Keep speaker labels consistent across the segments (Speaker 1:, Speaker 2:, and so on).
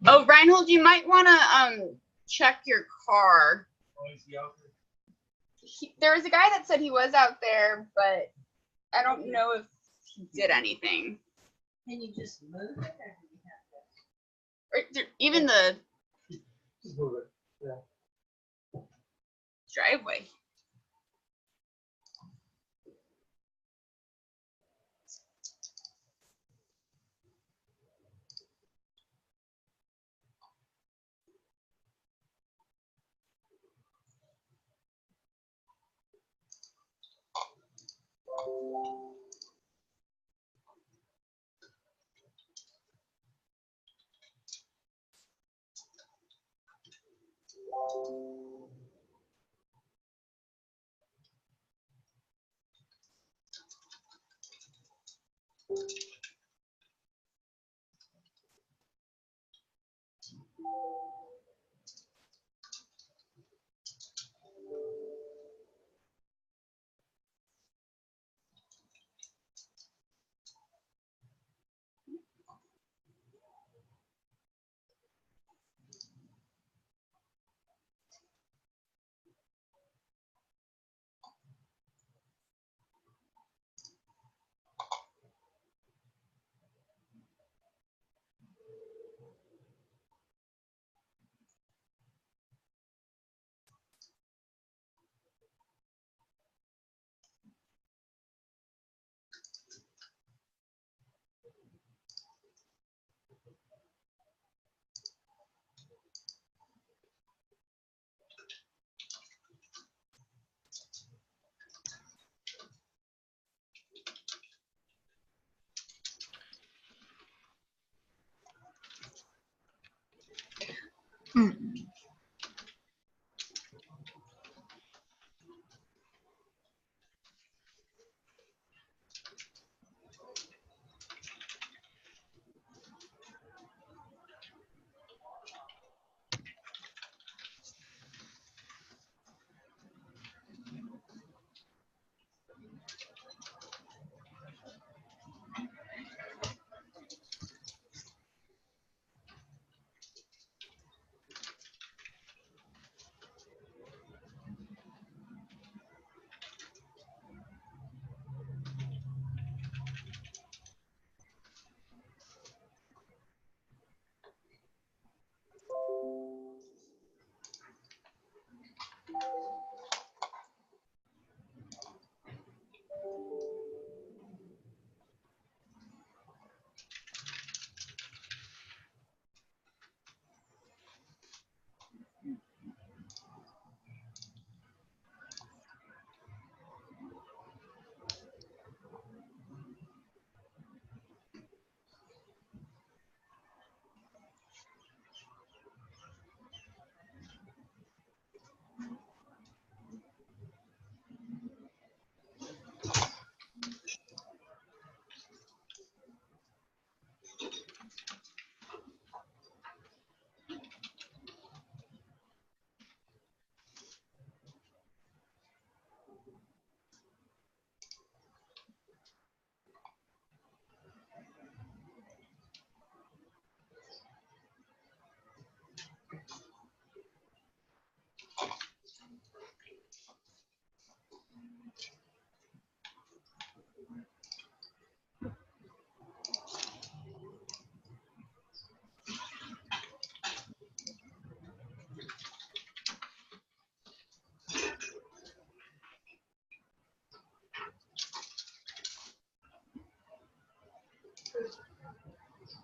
Speaker 1: Oh, Reinhold, you might want to check your car.
Speaker 2: Oh, is he out there?
Speaker 1: There was a guy that said he was out there, but I don't know if he did anything.
Speaker 3: Can you just move it, or do you have to?
Speaker 1: Or even the
Speaker 2: Just move it. Yeah.
Speaker 1: driveway.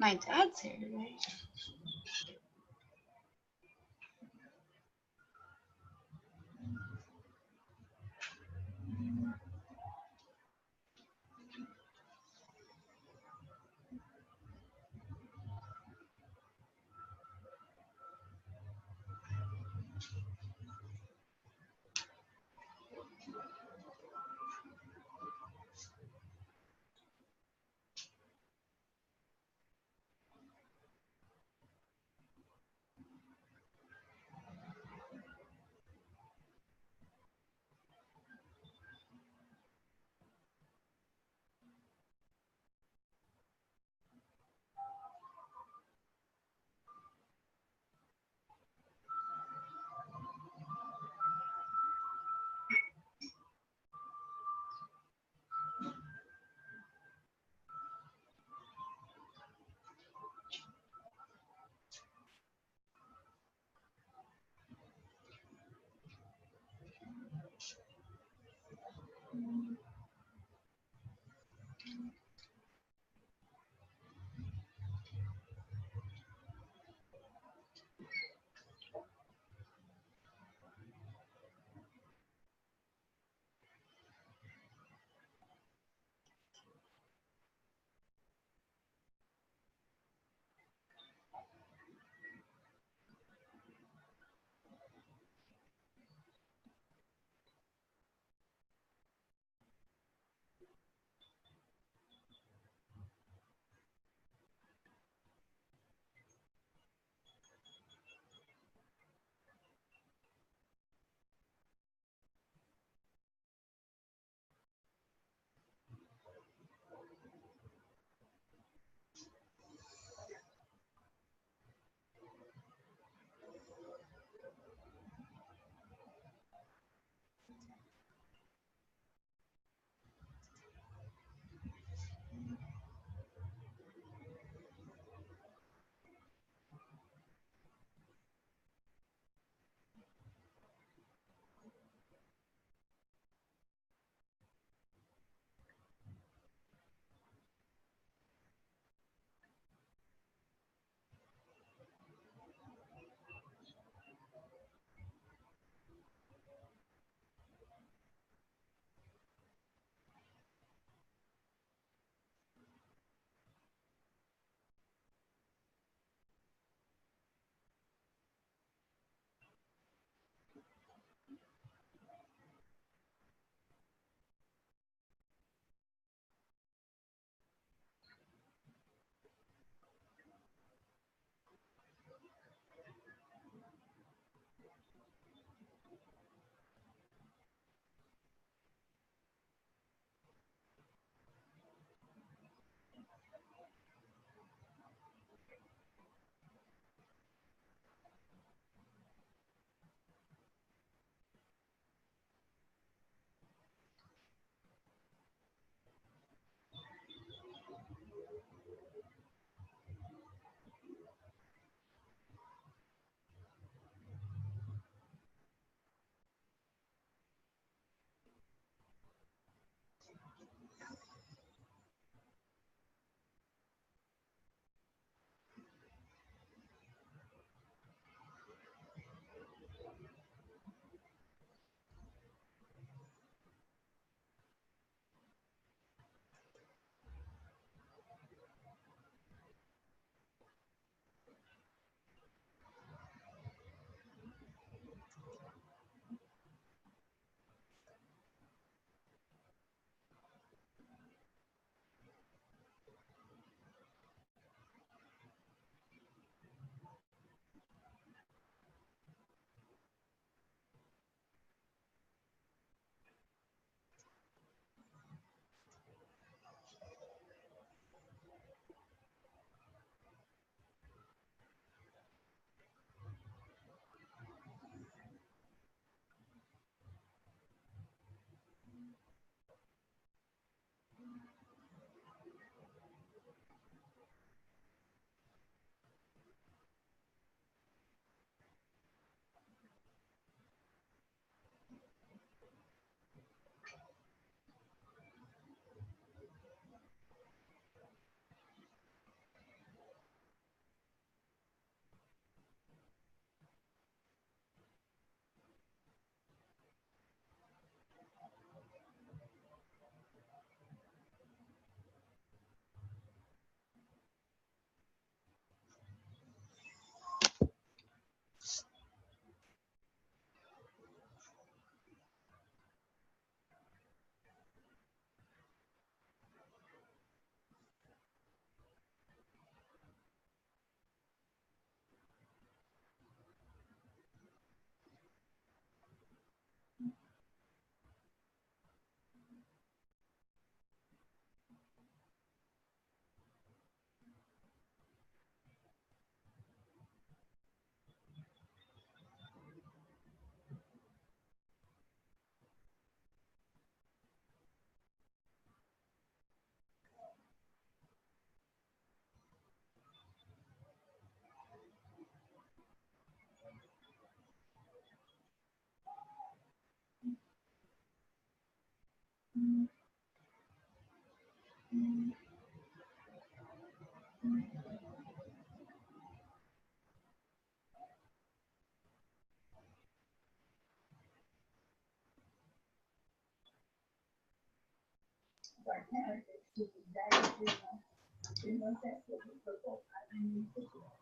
Speaker 1: My dad's here today.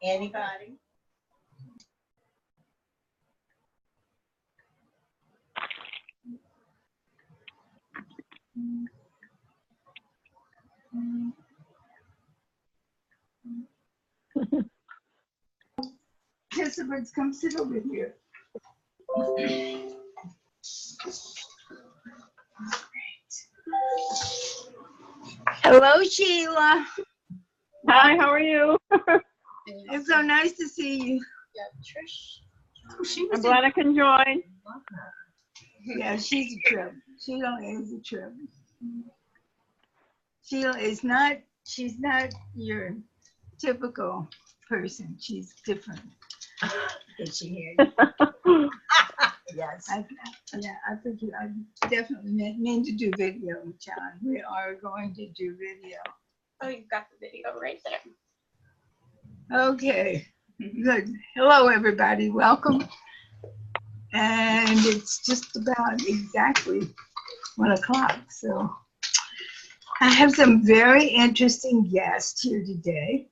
Speaker 3: Anybody?
Speaker 4: Participants, come sit over here. Hello, Sheila.
Speaker 5: Hi, how are you?
Speaker 4: It's so nice to see you.
Speaker 1: Yeah, Trish.
Speaker 4: She
Speaker 5: I'm
Speaker 4: was
Speaker 5: glad I can join.
Speaker 4: yeah, she's a trip. Sheila is a trip. Sheila is not, she's not your typical person. She's different.
Speaker 3: Did she hear you? Yes.
Speaker 4: I think I definitely meant to do video, John. We are going to do video.
Speaker 1: Oh, you've got the video right there.
Speaker 4: Okay, good. Hello, everybody. Welcome. And it's just about exactly 1 o'clock. So I have some very interesting guests here today.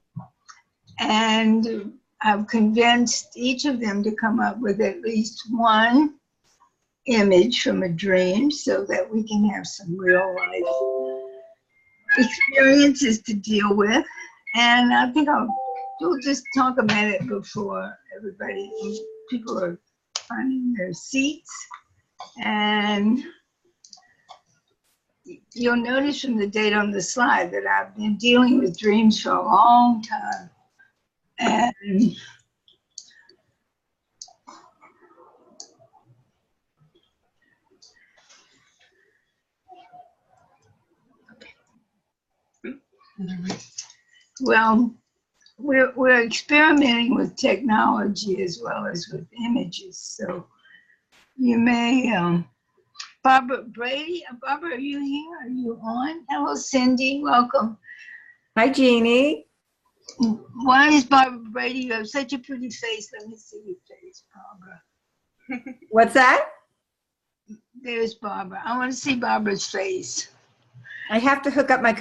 Speaker 4: And I've convinced each of them to come up with at least one image from a dream so that we can have some real life experiences to deal with. And I think we'll just talk a minute before people are finding their seats. And you'll notice from the date on the slide that I've been dealing with dreams for a long time. And well, we're experimenting with technology as well as with images. So you may, Barbara Brady, Barbara, are you here? Are you on? Hello, Cindy, welcome.
Speaker 6: Hi, Jeannie.
Speaker 4: Why is Barbara Brady? You have such a pretty face. Let me see your face, Barbara.
Speaker 6: What's that?
Speaker 4: There's Barbara. I want to see Barbara's face.
Speaker 6: I have to hook up my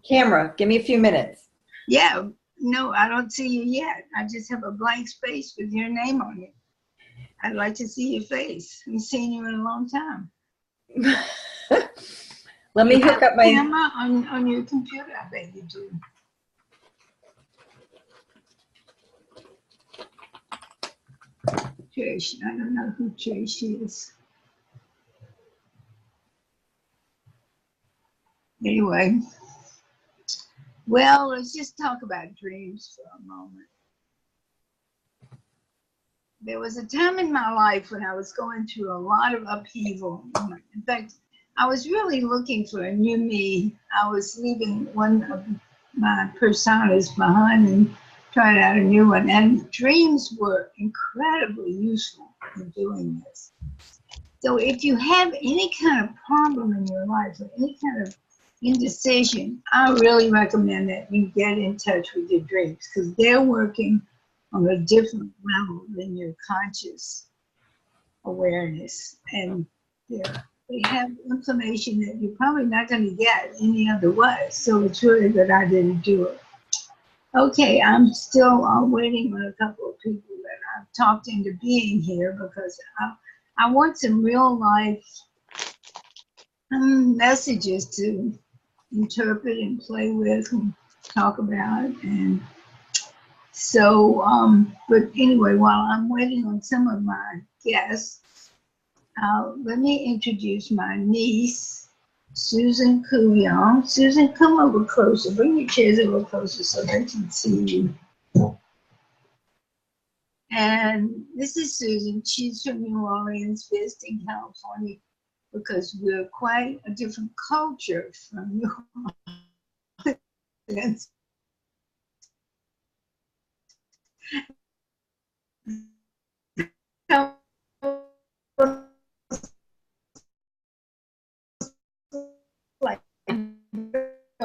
Speaker 6: camera. Give me a few minutes.
Speaker 4: Yeah, no, I don't see you yet. I just have a blank space with your name on it. I'd like to see your face. I haven't seen you in a long time.
Speaker 6: Let me hook up my
Speaker 4: camera on your computer. I bet you do. Trish, I don't know who Trish is. Anyway, well, let's just talk about dreams for a moment. There was a time in my life when I was going through a lot of upheaval. In fact, I was really looking for a new me. I was leaving one of my personas behind and trying out a new one. And dreams were incredibly useful in doing this. So if you have any kind of problem in your life or any kind of indecision, I really recommend that you get in touch with your dreams because they're working on a different level than your conscious awareness. And they have information that you're probably not going to get any other way. So it's really a good idea to do it. Okay, I'm still waiting on a couple of people that I've talked into being here because I want some real life messages to interpret and play with and talk about. And so, but anyway, while I'm waiting on some of my guests, let me introduce my niece, Susan Couillon. Susan, come over closer. Bring your chairs over closer so they can see you. And this is Susan. She's from New Orleans, visiting California, because we're quite a different culture from New Orleans.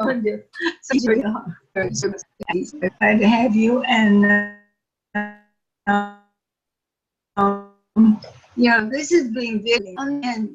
Speaker 4: wonder. So glad to have you. And this is being video, and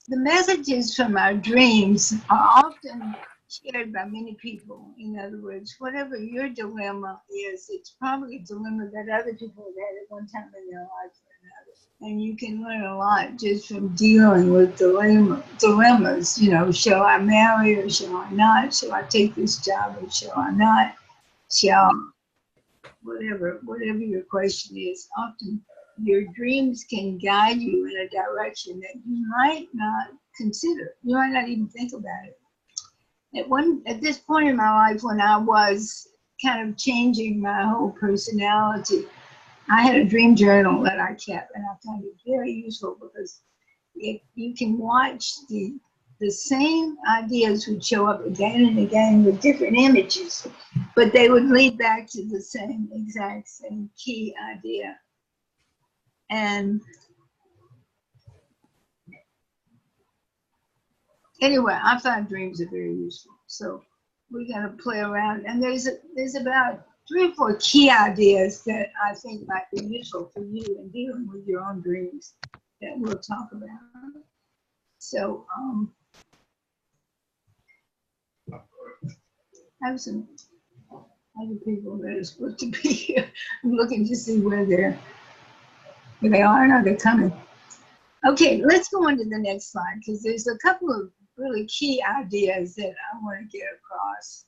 Speaker 4: the messages from our dreams are often shared by many people. In other words, whatever your dilemma is, it's probably a dilemma that other people have had at one time in their life or another. And you can learn a lot just from dealing with dilemmas. Shall I marry or shall I not? Shall I take this job or shall I not? Whatever your question is, often your dreams can guide you in a direction that you might not consider. You might not even think about it. At this point in my life, when I was kind of changing my whole personality, I had a dream journal that I kept, and I found it very useful because you can watch the same ideas would show up again and again with different images, but they would lead back to the exact same key idea. And anyway, I find dreams are very useful. So we're going to play around. And there's about 3 or 4 key ideas that I think might be useful for you in dealing with your own dreams that we'll talk about. So I have some other people that are supposed to be here. I'm looking to see where they are. No, they're coming. Okay, let's go on to the next slide because there's a couple of really key ideas that I want to get across.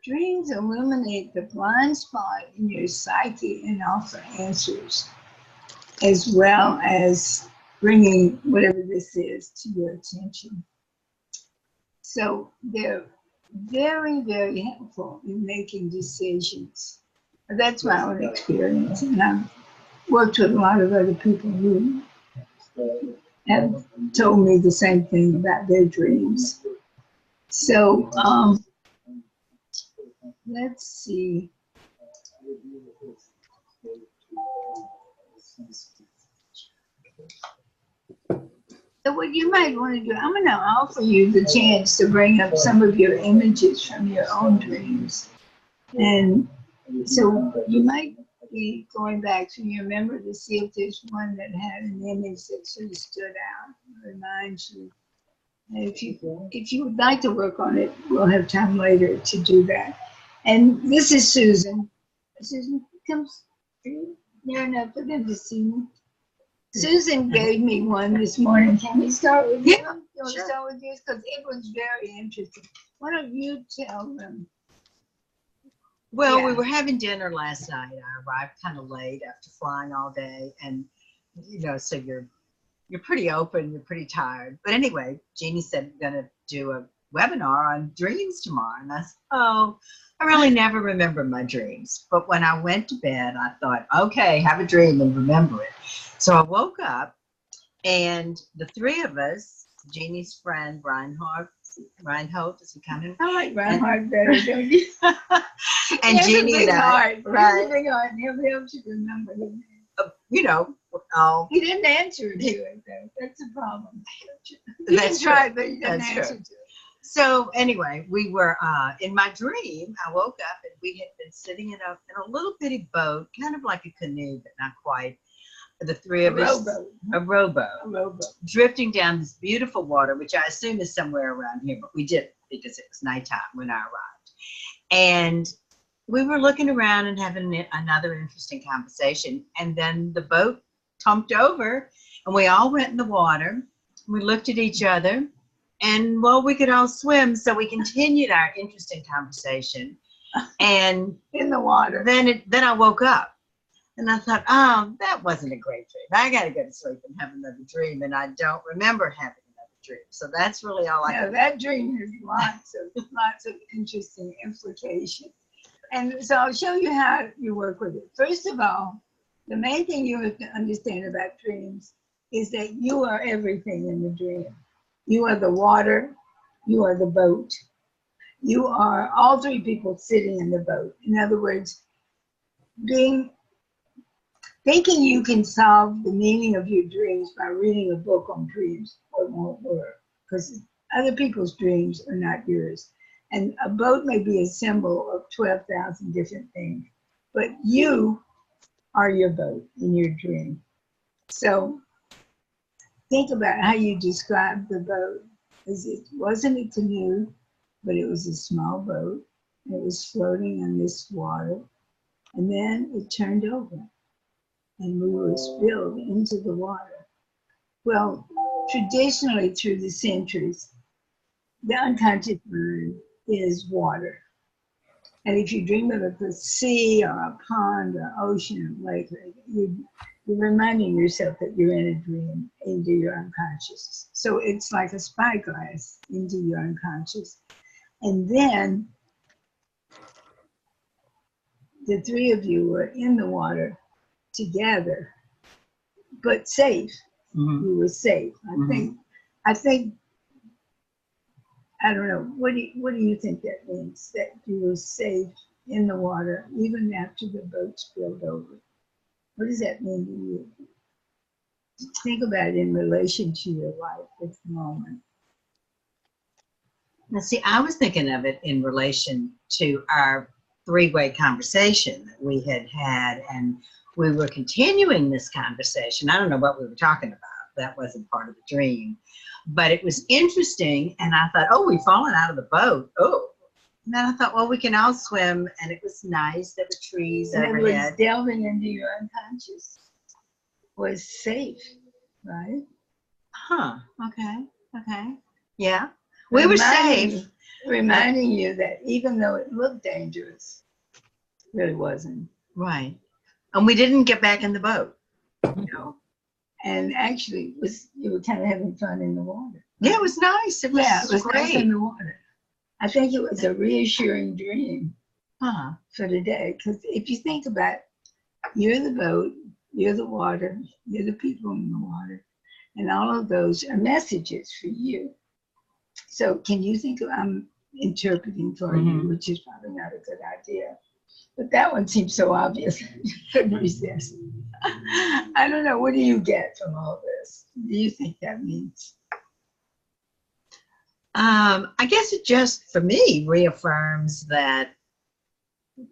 Speaker 4: Dreams illuminate the blind spot in your psyche and offer answers, as well as bringing whatever this is to your attention. So they're very, very helpful in making decisions. That's my own experience, and I've worked with a lot of other people who have told me the same thing about their dreams. So let's see. So what you might want to do, I'm going to offer you the chance to bring up some of your images from your own dreams. And so you might be going back to your memory to see if there's one that had an image that sort of stood out, reminds you. And if you would like to work on it, we'll have time later to do that. And this is Susan. Susan, comes near enough for them to see me. Susan gave me one this morning. Can we start with you?
Speaker 6: Yeah,
Speaker 4: You want to
Speaker 6: sure.
Speaker 4: start with yours? Because it was very interesting. Why don't you tell them?
Speaker 3: Well,
Speaker 4: Yeah.
Speaker 3: we were having dinner last night. I arrived kind of late after flying all day, and so you're pretty open, you're pretty tired. But anyway, Jeannie said we're gonna do a webinar on dreams tomorrow, and I said, oh, I really never remember my dreams. But when I went to bed, I thought, okay, have a dream and remember it. So I woke up, and the 3 of us, Jeannie's friend Reinhold, is he coming?
Speaker 4: I like Reinhardt better, don't you?
Speaker 3: And
Speaker 4: He has
Speaker 3: Jeannie
Speaker 4: a big
Speaker 3: and I,
Speaker 4: heart. He has
Speaker 3: right?
Speaker 4: a big heart, and he'll help you remember him.
Speaker 3: Oh,
Speaker 4: He didn't answer to it, though. That's the problem. He
Speaker 3: That's
Speaker 4: can try,
Speaker 3: true.
Speaker 4: but he doesn't
Speaker 3: That's
Speaker 4: answer
Speaker 3: true.
Speaker 4: to it.
Speaker 3: So anyway, we were in my dream. I woke up and we had been sitting in a little bitty boat, kind of like a canoe, but not quite. The 3 of us, a rowboat, drifting down this beautiful water, which I assume is somewhere around here, but we didn't because it was nighttime when I arrived. And we were looking around and having another interesting conversation. And then the boat tumped over, and we all went in the water. We looked at each other. And well, we could all swim, so we continued our interesting conversation. And
Speaker 4: In the water.
Speaker 3: then I woke up, and I thought, oh, that wasn't a great dream. I got to go to sleep and have another dream, and I don't remember having another dream. So that's really all I
Speaker 4: Yeah,
Speaker 3: can.
Speaker 4: that dream has lots of interesting implications. And so I'll show you how you work with it. First of all, the main thing you have to understand about dreams is that you are everything in the dream. You are the water, you are the boat, you are all 3 people sitting in the boat. In other words, thinking you can solve the meaning of your dreams by reading a book on dreams, it won't work. Because other people's dreams are not yours. And a boat may be a symbol of 12,000 different things, but you are your boat in your dream. So think about how you described the boat. It wasn't a canoe, but it was a small boat. It was floating on this water. And then it turned over and we were spilled into the water. Well, traditionally through the centuries, the unconscious mind is water. And if you dream of the sea or a pond or ocean or lake, you're reminding yourself that you're in a dream into your unconscious. So it's like a spyglass into your unconscious. And then the three of you were in the water together, but safe.
Speaker 3: Mhm.
Speaker 4: You were safe. I think, I don't know, what do you think that means? That you were safe in the water even after the boat spilled over? What does that mean to you? Think about it in relation to your life at the moment.
Speaker 3: Now, see, I was thinking of it in relation to our three-way conversation that we had had, and we were continuing this conversation. I don't know what we were talking about. That wasn't part of the dream. But it was interesting, and I thought, oh, we've fallen out of the boat. Oh. And then I thought, well, we can all swim, and it was nice. There were trees
Speaker 4: In other words,
Speaker 3: overhead.
Speaker 4: delving into your unconscious was safe, right?
Speaker 3: Huh, okay, okay. Yeah, we were safe.
Speaker 4: Reminding you that even though it looked dangerous, it really wasn't.
Speaker 3: Right. And we didn't get back in the boat, you know?
Speaker 4: And actually, you were kind of having fun in the water.
Speaker 3: Yeah, it was nice. It was,
Speaker 4: Yeah, it was nice
Speaker 3: great.
Speaker 4: in the water. I think it was a reassuring dream
Speaker 3: Huh.
Speaker 4: for the day. Because if you think about it, you're the boat, you're the water, you're the people in the water, and all of those are messages for you. So can you think of, I'm interpreting for you, which is probably not a good idea. But that one seems so obvious, you couldn't resist. I don't know, what do you get from all this? What do you think that means?
Speaker 3: I guess it just, for me, reaffirms that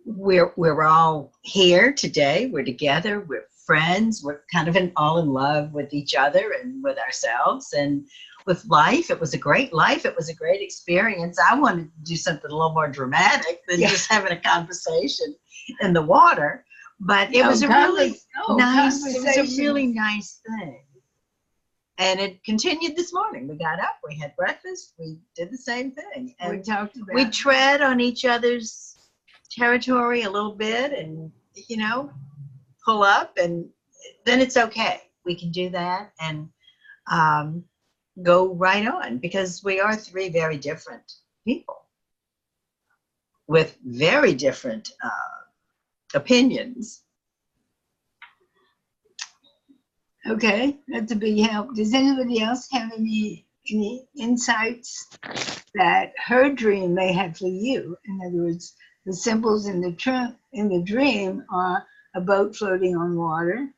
Speaker 3: we're all here today. We're together. We're friends. We're kind of all in love with each other and with ourselves and with life. It was a great life. It was a great experience. I wanted to do something a little more dramatic than just having a conversation in the water. But it was a really nice. It was a really nice thing. And it continued this morning. We got up, we had breakfast, we did the same thing. And
Speaker 4: We talked about
Speaker 3: we tread on each other's territory a little bit and, you know, pull up, and then it's okay. We can do that and go right on, because we are three very different people with very different opinions.
Speaker 4: Okay, that's a big help. Does anybody else have any insights that her dream may have for you? In other words, the symbols in the dream are a boat floating on water,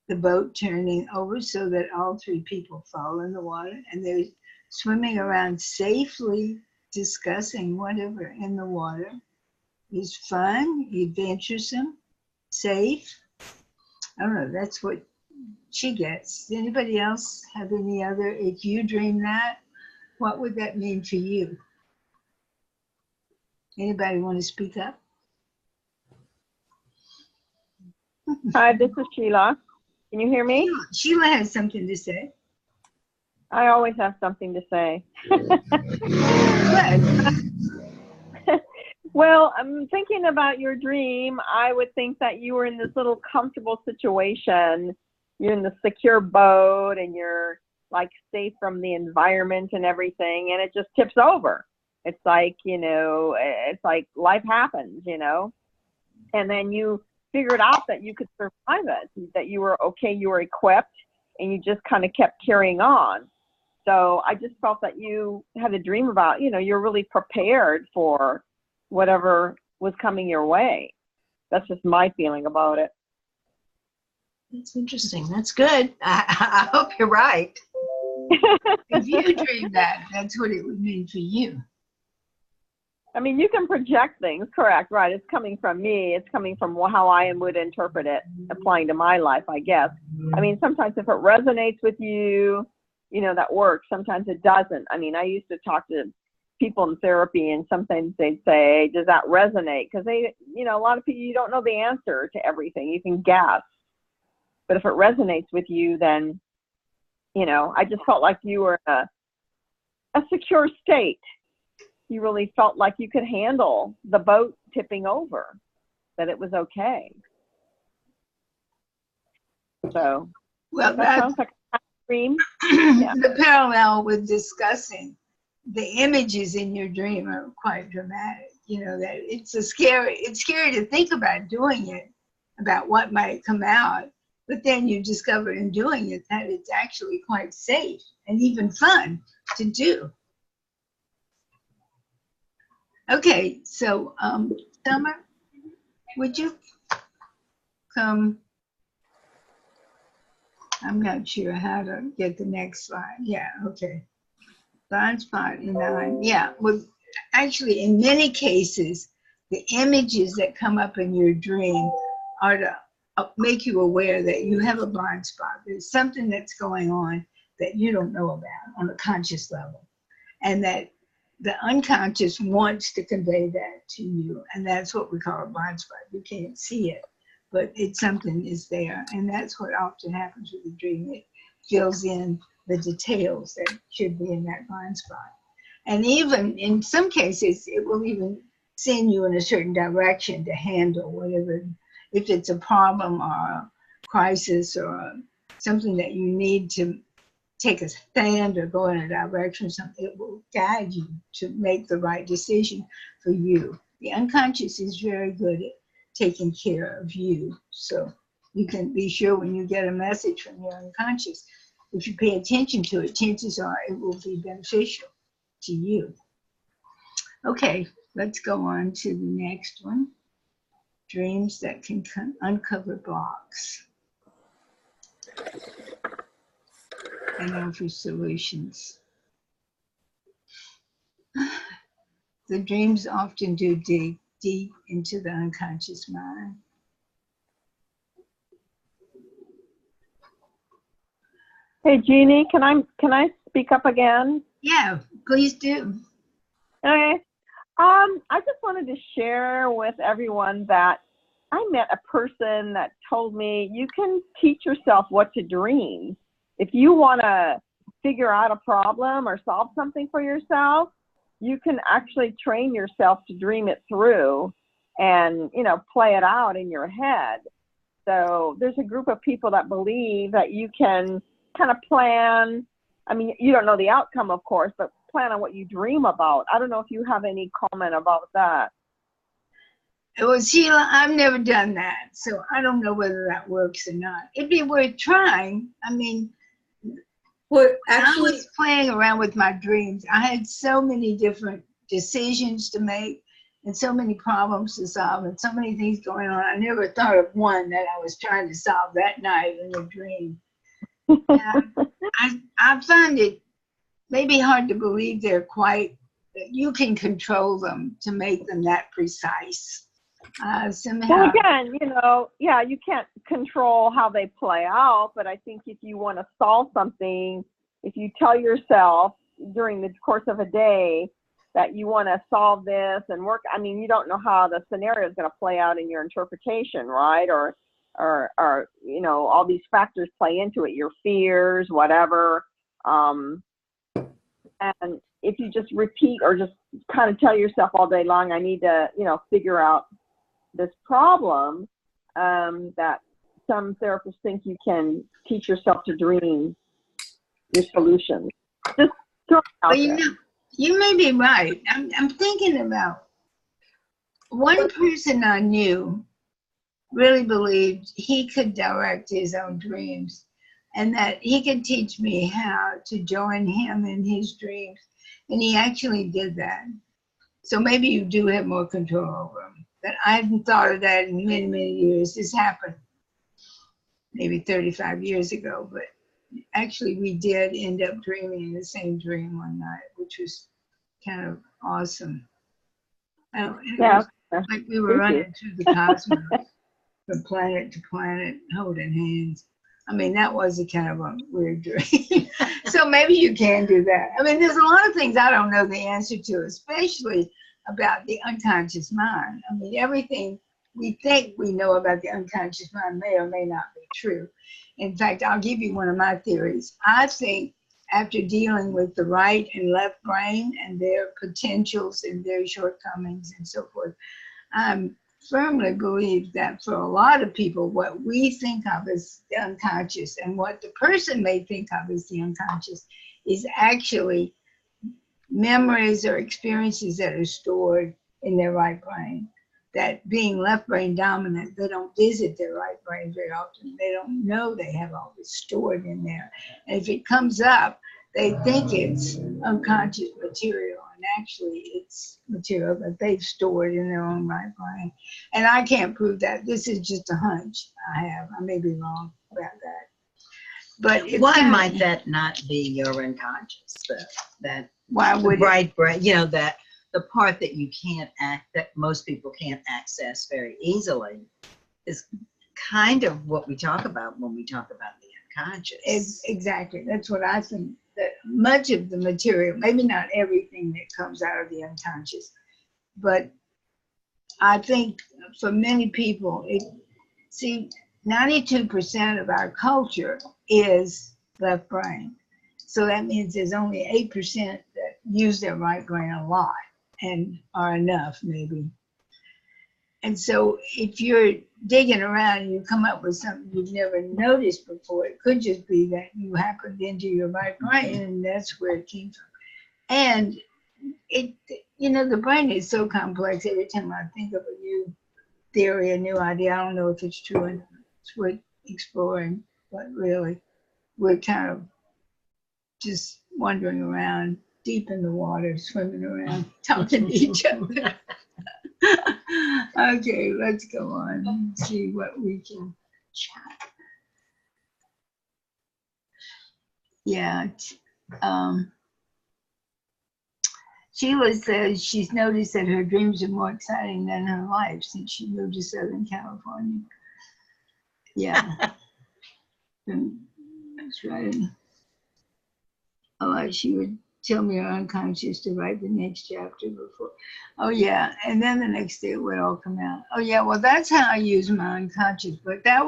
Speaker 4: the boat turning over so that all three people fall in the water, and they're swimming around safely, discussing whatever in the water is fun, adventuresome, safe. I don't know, that's what she gets. Does anybody else have any other, if you dream that, what would that mean for you? Anybody want to speak up?
Speaker 5: Hi, this is Sheila. Can you hear me?
Speaker 4: Sheila has something to say.
Speaker 5: I always have something to say.
Speaker 4: Good.
Speaker 5: Well, I'm thinking about your dream. I would think that you were in this little comfortable situation. You're in the secure boat and you're like safe from the environment and everything, and it just tips over. It's like, you know, it's like life happens, you know, and then you figured out that you could survive it, that you were okay, you were equipped, and you just kind of kept carrying on. So I just felt that you had a dream about, you know, you're really prepared for whatever was coming your way. That's just my feeling about it.
Speaker 3: That's interesting. That's good. I hope you're right.
Speaker 4: If you dream that, that's what it would mean for you.
Speaker 5: I mean, you can project things, correct, right? It's coming from me. It's coming from how I would interpret it, applying to my life, I guess. I mean, sometimes if it resonates with you, you know, that works. Sometimes it doesn't. I mean, I used to talk to people in therapy, and sometimes they'd say, does that resonate? Because they, you know, a lot of people, you don't know the answer to everything. You can guess. But if it resonates with you, then, you know, I just felt like you were in a secure state. You really felt like you could handle the boat tipping over, that it was okay. So
Speaker 4: Well,
Speaker 5: that sounds like a dream. Yeah.
Speaker 4: the parallel with discussing the images in your dream are quite dramatic. You know, that it's scary to think about doing it, about what might come out, but then you discover in doing it that it's actually quite safe and even fun to do. Okay, so Summer, would you come? I'm not sure how to get the next slide. Yeah, okay. Blind spot 9. Yeah, well, actually, in many cases, the images that come up in your dream are to make you aware that you have a blind spot. There's something that's going on that you don't know about on a conscious level, and that the unconscious wants to convey that to you, and that's what we call a blind spot. You can't see it, but it's something is there, and that's what often happens with the dream. It fills in the details that should be in that blind spot. And even in some cases, it will even send you in a certain direction to handle whatever, if it's a problem or a crisis or something that you need to take a stand or go in a direction or something, it will guide you to make the right decision for you. The unconscious is very good at taking care of you. So you can be sure when you get a message from your unconscious, if you pay attention to it, chances are it will be beneficial to you. Okay, let's go on to the next one. Dreams that can uncover blocks and offer solutions. The dreams often do dig deep into the unconscious mind.
Speaker 5: Hey, Jeannie, can I speak up again?
Speaker 4: Yeah, please do.
Speaker 5: Okay. I just wanted to share with everyone that I met a person that told me you can teach yourself what to dream. If you want to figure out a problem or solve something for yourself, you can actually train yourself to dream it through and, you know, play it out in your head. So there's a group of people that believe that you can kind of plan. I mean, you don't know the outcome, of course, but plan on what you dream about. I don't know if you have any comment about that.
Speaker 4: Well, Sheila, I've never done that, so I don't know whether that works or not. It'd be worth trying. I mean,
Speaker 6: Well,
Speaker 4: I
Speaker 6: actually,
Speaker 4: was playing around with my dreams. I had so many different decisions to make and so many problems to solve and so many things going on. I never thought of one that I was trying to solve that night in a dream. I find it maybe hard to believe they're quite, that you can control them to make them that precise. Somehow.
Speaker 5: Well, again, you know, yeah, you can't control how they play out, but I think if you want to solve something, if you tell yourself during the course of a day that you want to solve this and work, I mean, you don't know how the scenario is going to play out in your interpretation, right? Or, you know, all these factors play into it, your fears, whatever. And if you just repeat or just kind of tell yourself all day long, I need to, you know, figure out this problem, that some therapists think you can teach yourself to dream your solutions. Just throw it out
Speaker 4: But you
Speaker 5: there.
Speaker 4: know, you may be right. I'm thinking about one person I knew really believed he could direct his own dreams and that he could teach me how to join him in his dreams. And he actually did that. So maybe you do have more control over him. But I hadn't thought of that in many, many years. This happened maybe 35 years ago, but actually we did end up dreaming the same dream one night, which was kind of awesome. And it
Speaker 5: Yeah.
Speaker 4: was like we were running through the cosmos from planet to planet, holding hands. I mean, that was a kind of a weird dream. So maybe you can do that. I mean, there's a lot of things I don't know the answer to, especially about the unconscious mind. I mean, everything we think we know about the unconscious mind may or may not be true. In fact, I'll give you one of my theories. I think after dealing with the right and left brain and their potentials and their shortcomings and so forth, I firmly believe that for a lot of people, what we think of as the unconscious and what the person may think of as the unconscious is actually memories or experiences that are stored in their right brain. That being left brain dominant, they don't visit their right brain very often. They don't know they have all this stored in there. And if it comes up, they think it's unconscious material, and actually it's material that they've stored in their own right brain. And I can't prove that. This is just a hunch I have. I may be wrong about that. But
Speaker 3: Why might that not be your unconscious?
Speaker 4: Why would it?
Speaker 3: Right brain, you know, that the part that you can't that most people can't access very easily is kind of what we talk about when we talk about the unconscious.
Speaker 4: Exactly. That's what I think. That much of the material, maybe not everything that comes out of the unconscious, but I think for many people, 92% of our culture is left brain. So that means there's only 8% that use their right brain a lot and are enough, maybe. And so if you're digging around and you come up with something you've never noticed before, it could just be that you happened into your right brain and that's where it came from. And it, you know, the brain is so complex. Every time I think of a new theory, a new idea, I don't know if it's true, and it's worth exploring, but really we're kind of just wandering around deep in the water, swimming around, talking to each other. Okay, let's go on and see what we can chat. Yeah. Sheila says she's noticed that her dreams are more exciting than her life since she moved to Southern California. Yeah. That's right. Oh, she would tell me her unconscious to write the next chapter before. Oh yeah, and then the next day it would all come out. Oh yeah, well that's how I use my unconscious, but that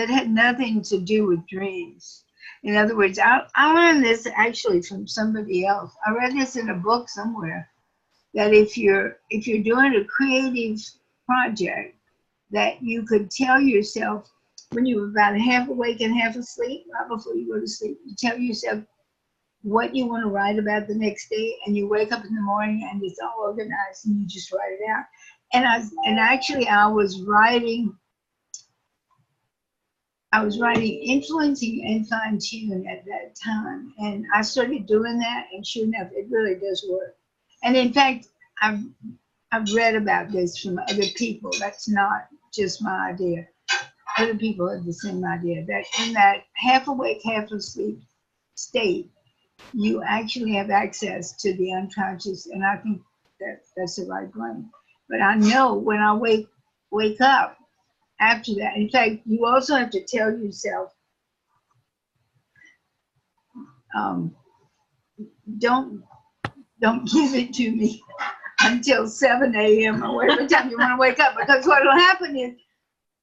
Speaker 4: had nothing to do with dreams. In other words, I learned this actually from somebody else. I read this in a book somewhere, that if you're doing a creative project, that you could tell yourself when you were about half awake and half asleep, right before you go to sleep, you tell yourself what you want to write about the next day, and you wake up in the morning and it's all organized and you just write it out. And actually I was writing influencing and fine-tune at that time, and I started doing that, and sure enough it really does work. And in fact I've read about this from other people. That's not just my idea. Other people have the same idea, that in that half awake, half asleep state, you actually have access to the unconscious, and I think that's the right brain. But I know when I wake up after that, in fact, you also have to tell yourself, don't give it to me until 7 a.m. or whatever time you want to wake up, because what will happen is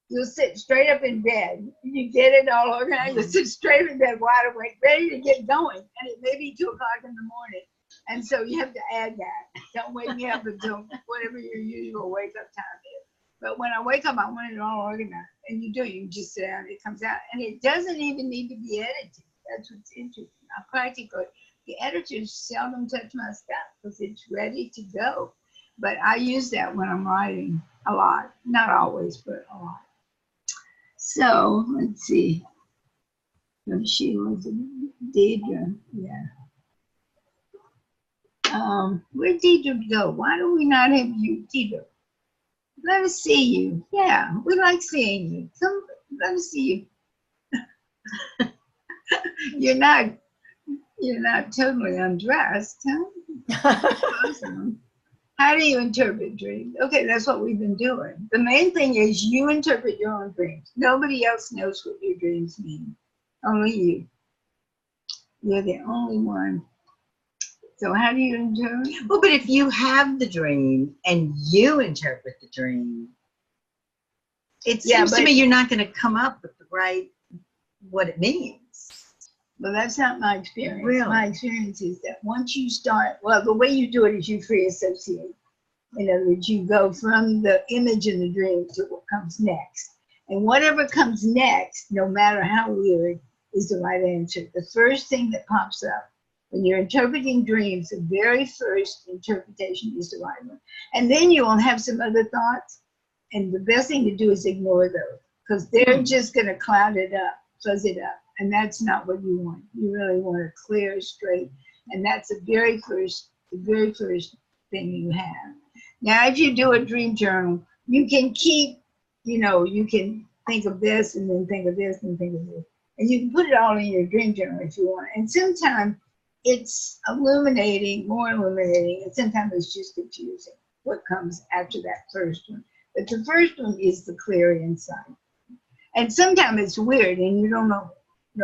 Speaker 4: you'll sit straight up in bed. You get it all organized. You'll sit straight in bed, wide awake, ready to get going. And it may be 2 o'clock in the morning. And so you have to add that. Don't wake me up until whatever your usual wake up time is. But when I wake up, I want it all organized. And you do. You just sit down. It comes out. And it doesn't even need to be edited. That's what's interesting. Practically, the editors seldom touch my stuff because it's ready to go. But I use that when I'm writing a lot. Not always, but a lot. So let's see. She was a Deidre. Yeah. Where'd Deidre go? Why do we not have you, Deidre? Let us see you. Yeah, we like seeing you. Come, let us see you. You're not totally undressed, huh? Awesome. How do you interpret dreams? Okay, that's what we've been doing. The main thing is you interpret your own dreams. Nobody else knows what your dreams mean. Only you. You're the only one. So how do you interpret?
Speaker 3: Well, but if you have the dream and you interpret the dream, it
Speaker 4: Yeah,
Speaker 3: seems to
Speaker 4: but-
Speaker 3: me you're not going to come up with the right what it means.
Speaker 4: Well, that's not my experience.
Speaker 3: Really?
Speaker 4: My experience is that once you start, well, the way you do it is you free associate. In other words, you go from the image in the dream to what comes next. And whatever comes next, no matter how weird, is the right answer. The first thing that pops up when you're interpreting dreams, the very first interpretation is the right one. And then you will have some other thoughts. And the best thing to do is ignore those, because they're just going to cloud it up, fuzz it up. And that's not what you want. You really want a clear, straight. And that's the very first thing you have. Now, if you do a dream journal, you can keep, you can think of this and then think of this and think of this. And you can put it all in your dream journal if you want. And sometimes it's illuminating, more illuminating, and sometimes it's just confusing what comes after that first one. But the first one is the clear insight. And sometimes it's weird and you don't know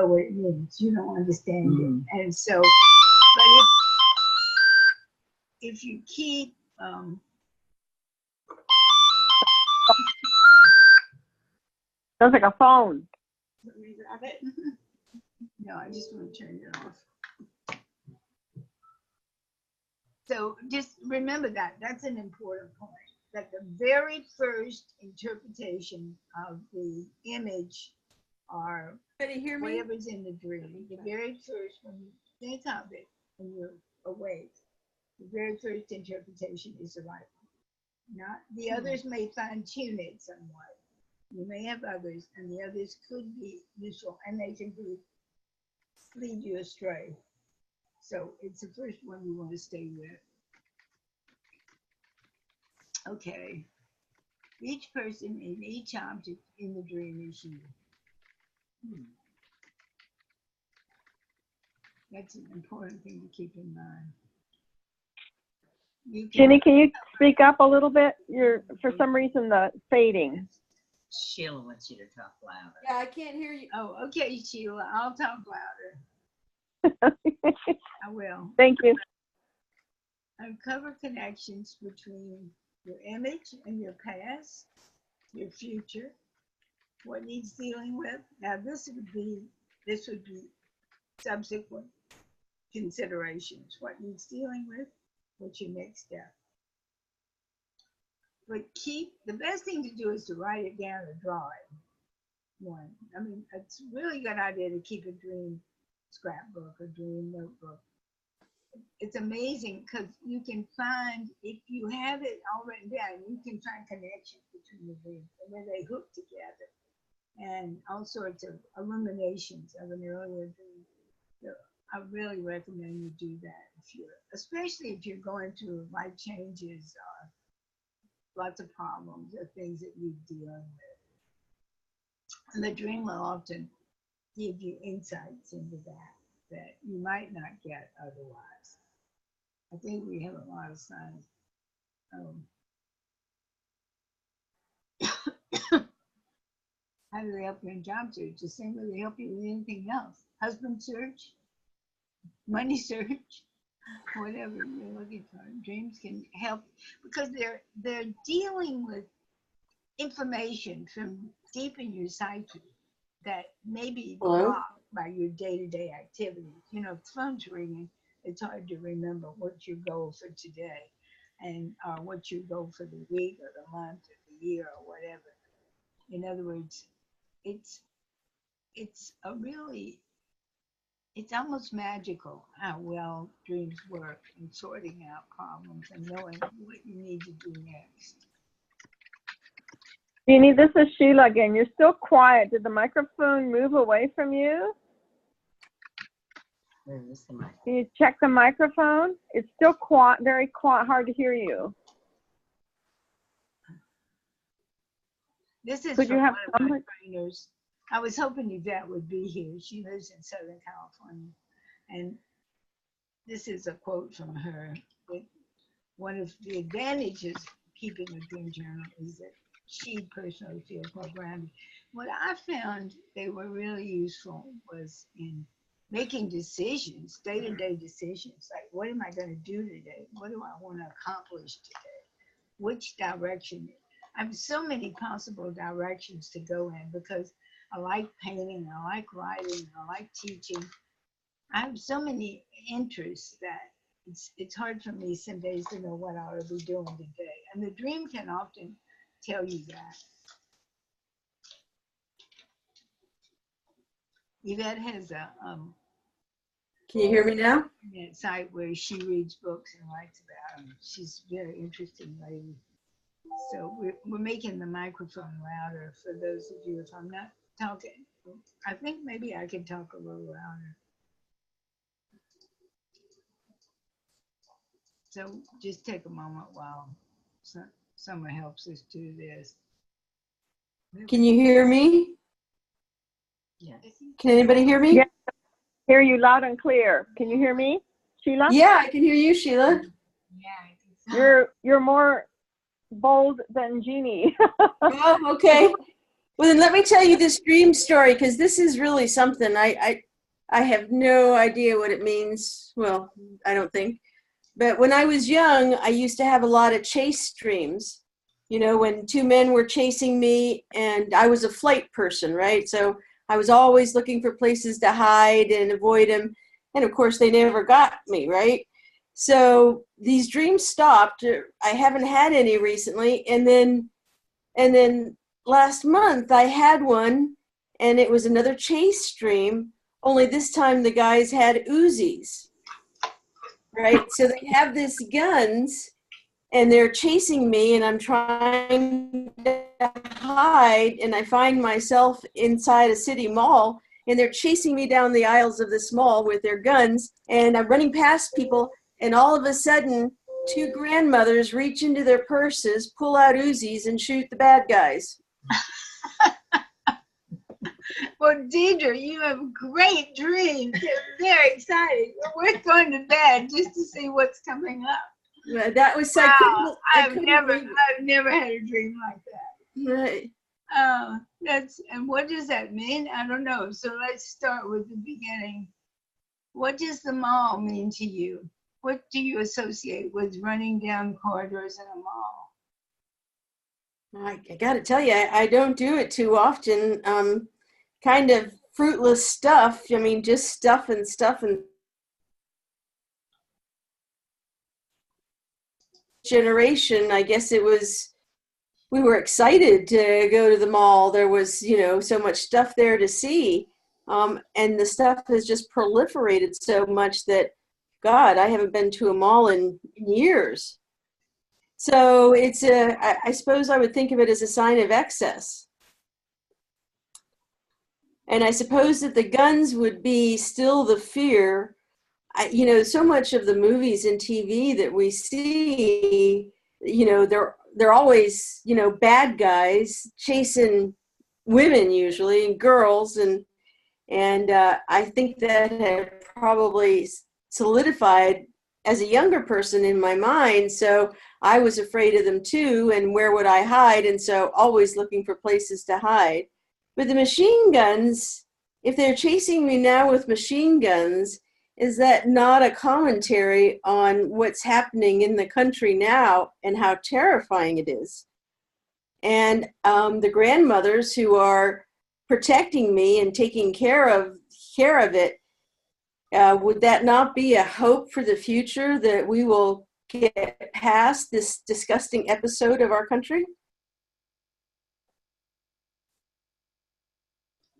Speaker 4: what it means. You don't understand it. And so, but if you keep,
Speaker 5: Sounds like a phone.
Speaker 4: let me grab it. No, I just want to turn it off. So just remember that. That's an important point. That the very first interpretation of the image or whatever's in the dream, the very first, when you think of it when you're awake, the very first interpretation is the right one. Not the others may fine tune it somewhat. You may have others, and the others could be useful, and they can lead you astray. So it's the first one you want to stay with. Okay. Each person and each object in the dream is you. That's an important thing to keep in mind.
Speaker 5: Ginny, can you speak up a little bit? You're, for some reason, the fading.
Speaker 3: Sheila wants you to talk louder.
Speaker 7: Yeah, I can't hear you.
Speaker 4: Oh, okay, Sheila. I'll talk louder. I will.
Speaker 5: Thank you.
Speaker 4: Uncover connections between your image and your past, your future, what needs dealing with. Now this would be subsequent considerations. What needs dealing with, what's your next step. But the best thing to do is to write it down or draw it. One. I mean, it's a really good idea to keep a dream scrapbook or dream notebook. It's amazing because you can find, if you have it all written down, you can find connections between the dreams and where they hook together and all sorts of illuminations of an earlier dream. So I really recommend you do that especially if you're going through life changes or lots of problems or things that you're dealing with. And the dream will often give you insights into that you might not get otherwise. I think we have a lot of signs. How do they help you in job search? The same way they help you with anything else. Husband search, money search, whatever you're looking for. Dreams can help because they're dealing with information from deep in your psyche that may be blocked by your day-to-day activities. You know, if the phone's ringing, it's hard to remember what's your goal for today and what's your goal for the week or the month or the year or whatever. In other words, it's almost magical how well dreams work in sorting out problems and knowing what you need to do next.
Speaker 5: Jeannie, this is Sheila again. You're still quiet. Did the microphone move away from you?
Speaker 3: Where is the mic?
Speaker 5: Can you check the microphone? It's still quiet, very quiet, hard to hear you.
Speaker 4: This is
Speaker 5: Could you
Speaker 4: from
Speaker 5: have
Speaker 4: one of my
Speaker 5: someone?
Speaker 4: trainers. I was hoping Yvette would be here. She lives in Southern California. And this is a quote from her. That one of the advantages of keeping a dream journal is that she personally feels more grounded. What I found they were really useful was in making decisions, day-to-day decisions. Like, what am I going to do today? What do I want to accomplish today? Which direction? I have so many possible directions to go in because I like painting, I like writing, I like teaching. I have so many interests that it's hard for me some days to know what I ought to be doing today. And the dream can often tell you that. Yvette has a
Speaker 7: Can you hear me now?
Speaker 4: site where she reads books and writes about them. She's a very interesting lady. So we're making the microphone louder for those of you if I'm not talking. I think maybe I can talk a little louder. So just take a moment while someone helps us do this.
Speaker 7: Can you hear me?
Speaker 4: Yes.
Speaker 7: Can anybody hear me?
Speaker 5: Yeah. Hear you loud and clear. Can you hear me, Sheila?
Speaker 7: Yeah, I can hear you, Sheila.
Speaker 4: Yeah, I think so.
Speaker 5: You're more bold than Jeannie.
Speaker 7: Oh, okay. Well, then let me tell you this dream story because this is really something. I have no idea what it means. Well, I don't think. But when I was young, I used to have a lot of chase dreams. You know, when two men were chasing me, and I was a flight person, right? So I was always looking for places to hide and avoid them. And of course, they never got me, right? So these dreams stopped. I haven't had any recently. And then last month I had one, and it was another chase dream, only this time the guys had Uzis, right? So they have these guns, and they're chasing me, and I'm trying to hide, and I find myself inside a city mall, and they're chasing me down the aisles of this mall with their guns, and I'm running past people, and all of a sudden, two grandmothers reach into their purses, pull out Uzis, and shoot the bad guys.
Speaker 4: Well, Deidre, you have great dreams. They're very exciting. We're going to bed just to see what's coming up.
Speaker 7: That was so
Speaker 4: Wow,
Speaker 7: I
Speaker 4: I've
Speaker 7: couldn't
Speaker 4: never
Speaker 7: believe it.
Speaker 4: had a dream like that.
Speaker 7: Right.
Speaker 4: And what does that mean? I don't know. So let's start with the beginning. What does the mall mean to you? What do you associate with running down corridors in a mall?
Speaker 7: I got to tell you, I don't do it too often. Kind of fruitless stuff. I mean, just stuff and generation. I guess we were excited to go to the mall. There was, so much stuff there to see. And the stuff has just proliferated so much that, God, I haven't been to a mall in years. So I suppose I would think of it as a sign of excess. And I suppose that the guns would be still the fear. So much of the movies and TV that we see, they're always, bad guys chasing women usually and girls. And I think that had probably solidified as a younger person in my mind. So I was afraid of them too. And where would I hide? And so always looking for places to hide. But the machine guns, if they're chasing me now with machine guns, is that not a commentary on what's happening in the country now and how terrifying it is? And the grandmothers who are protecting me and taking care of it, would that not be a hope for the future that we will get past this disgusting episode of our country?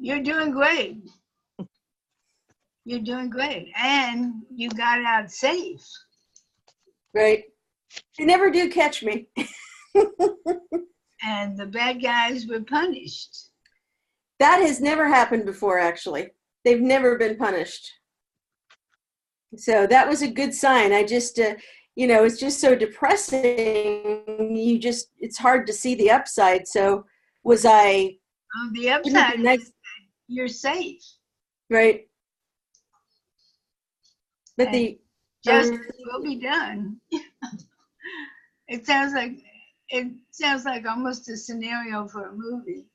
Speaker 4: You're doing great. You're doing great. And you got out safe.
Speaker 7: Right. They never do catch me.
Speaker 4: And the bad guys were punished.
Speaker 7: That has never happened before, actually. They've never been punished. So that was a good sign. I just, it's just so depressing. It's hard to see the upside. So was I...
Speaker 4: The upside is you're safe.
Speaker 7: Right. But
Speaker 4: And
Speaker 7: the
Speaker 4: justice will be done. It sounds like almost a scenario for a movie.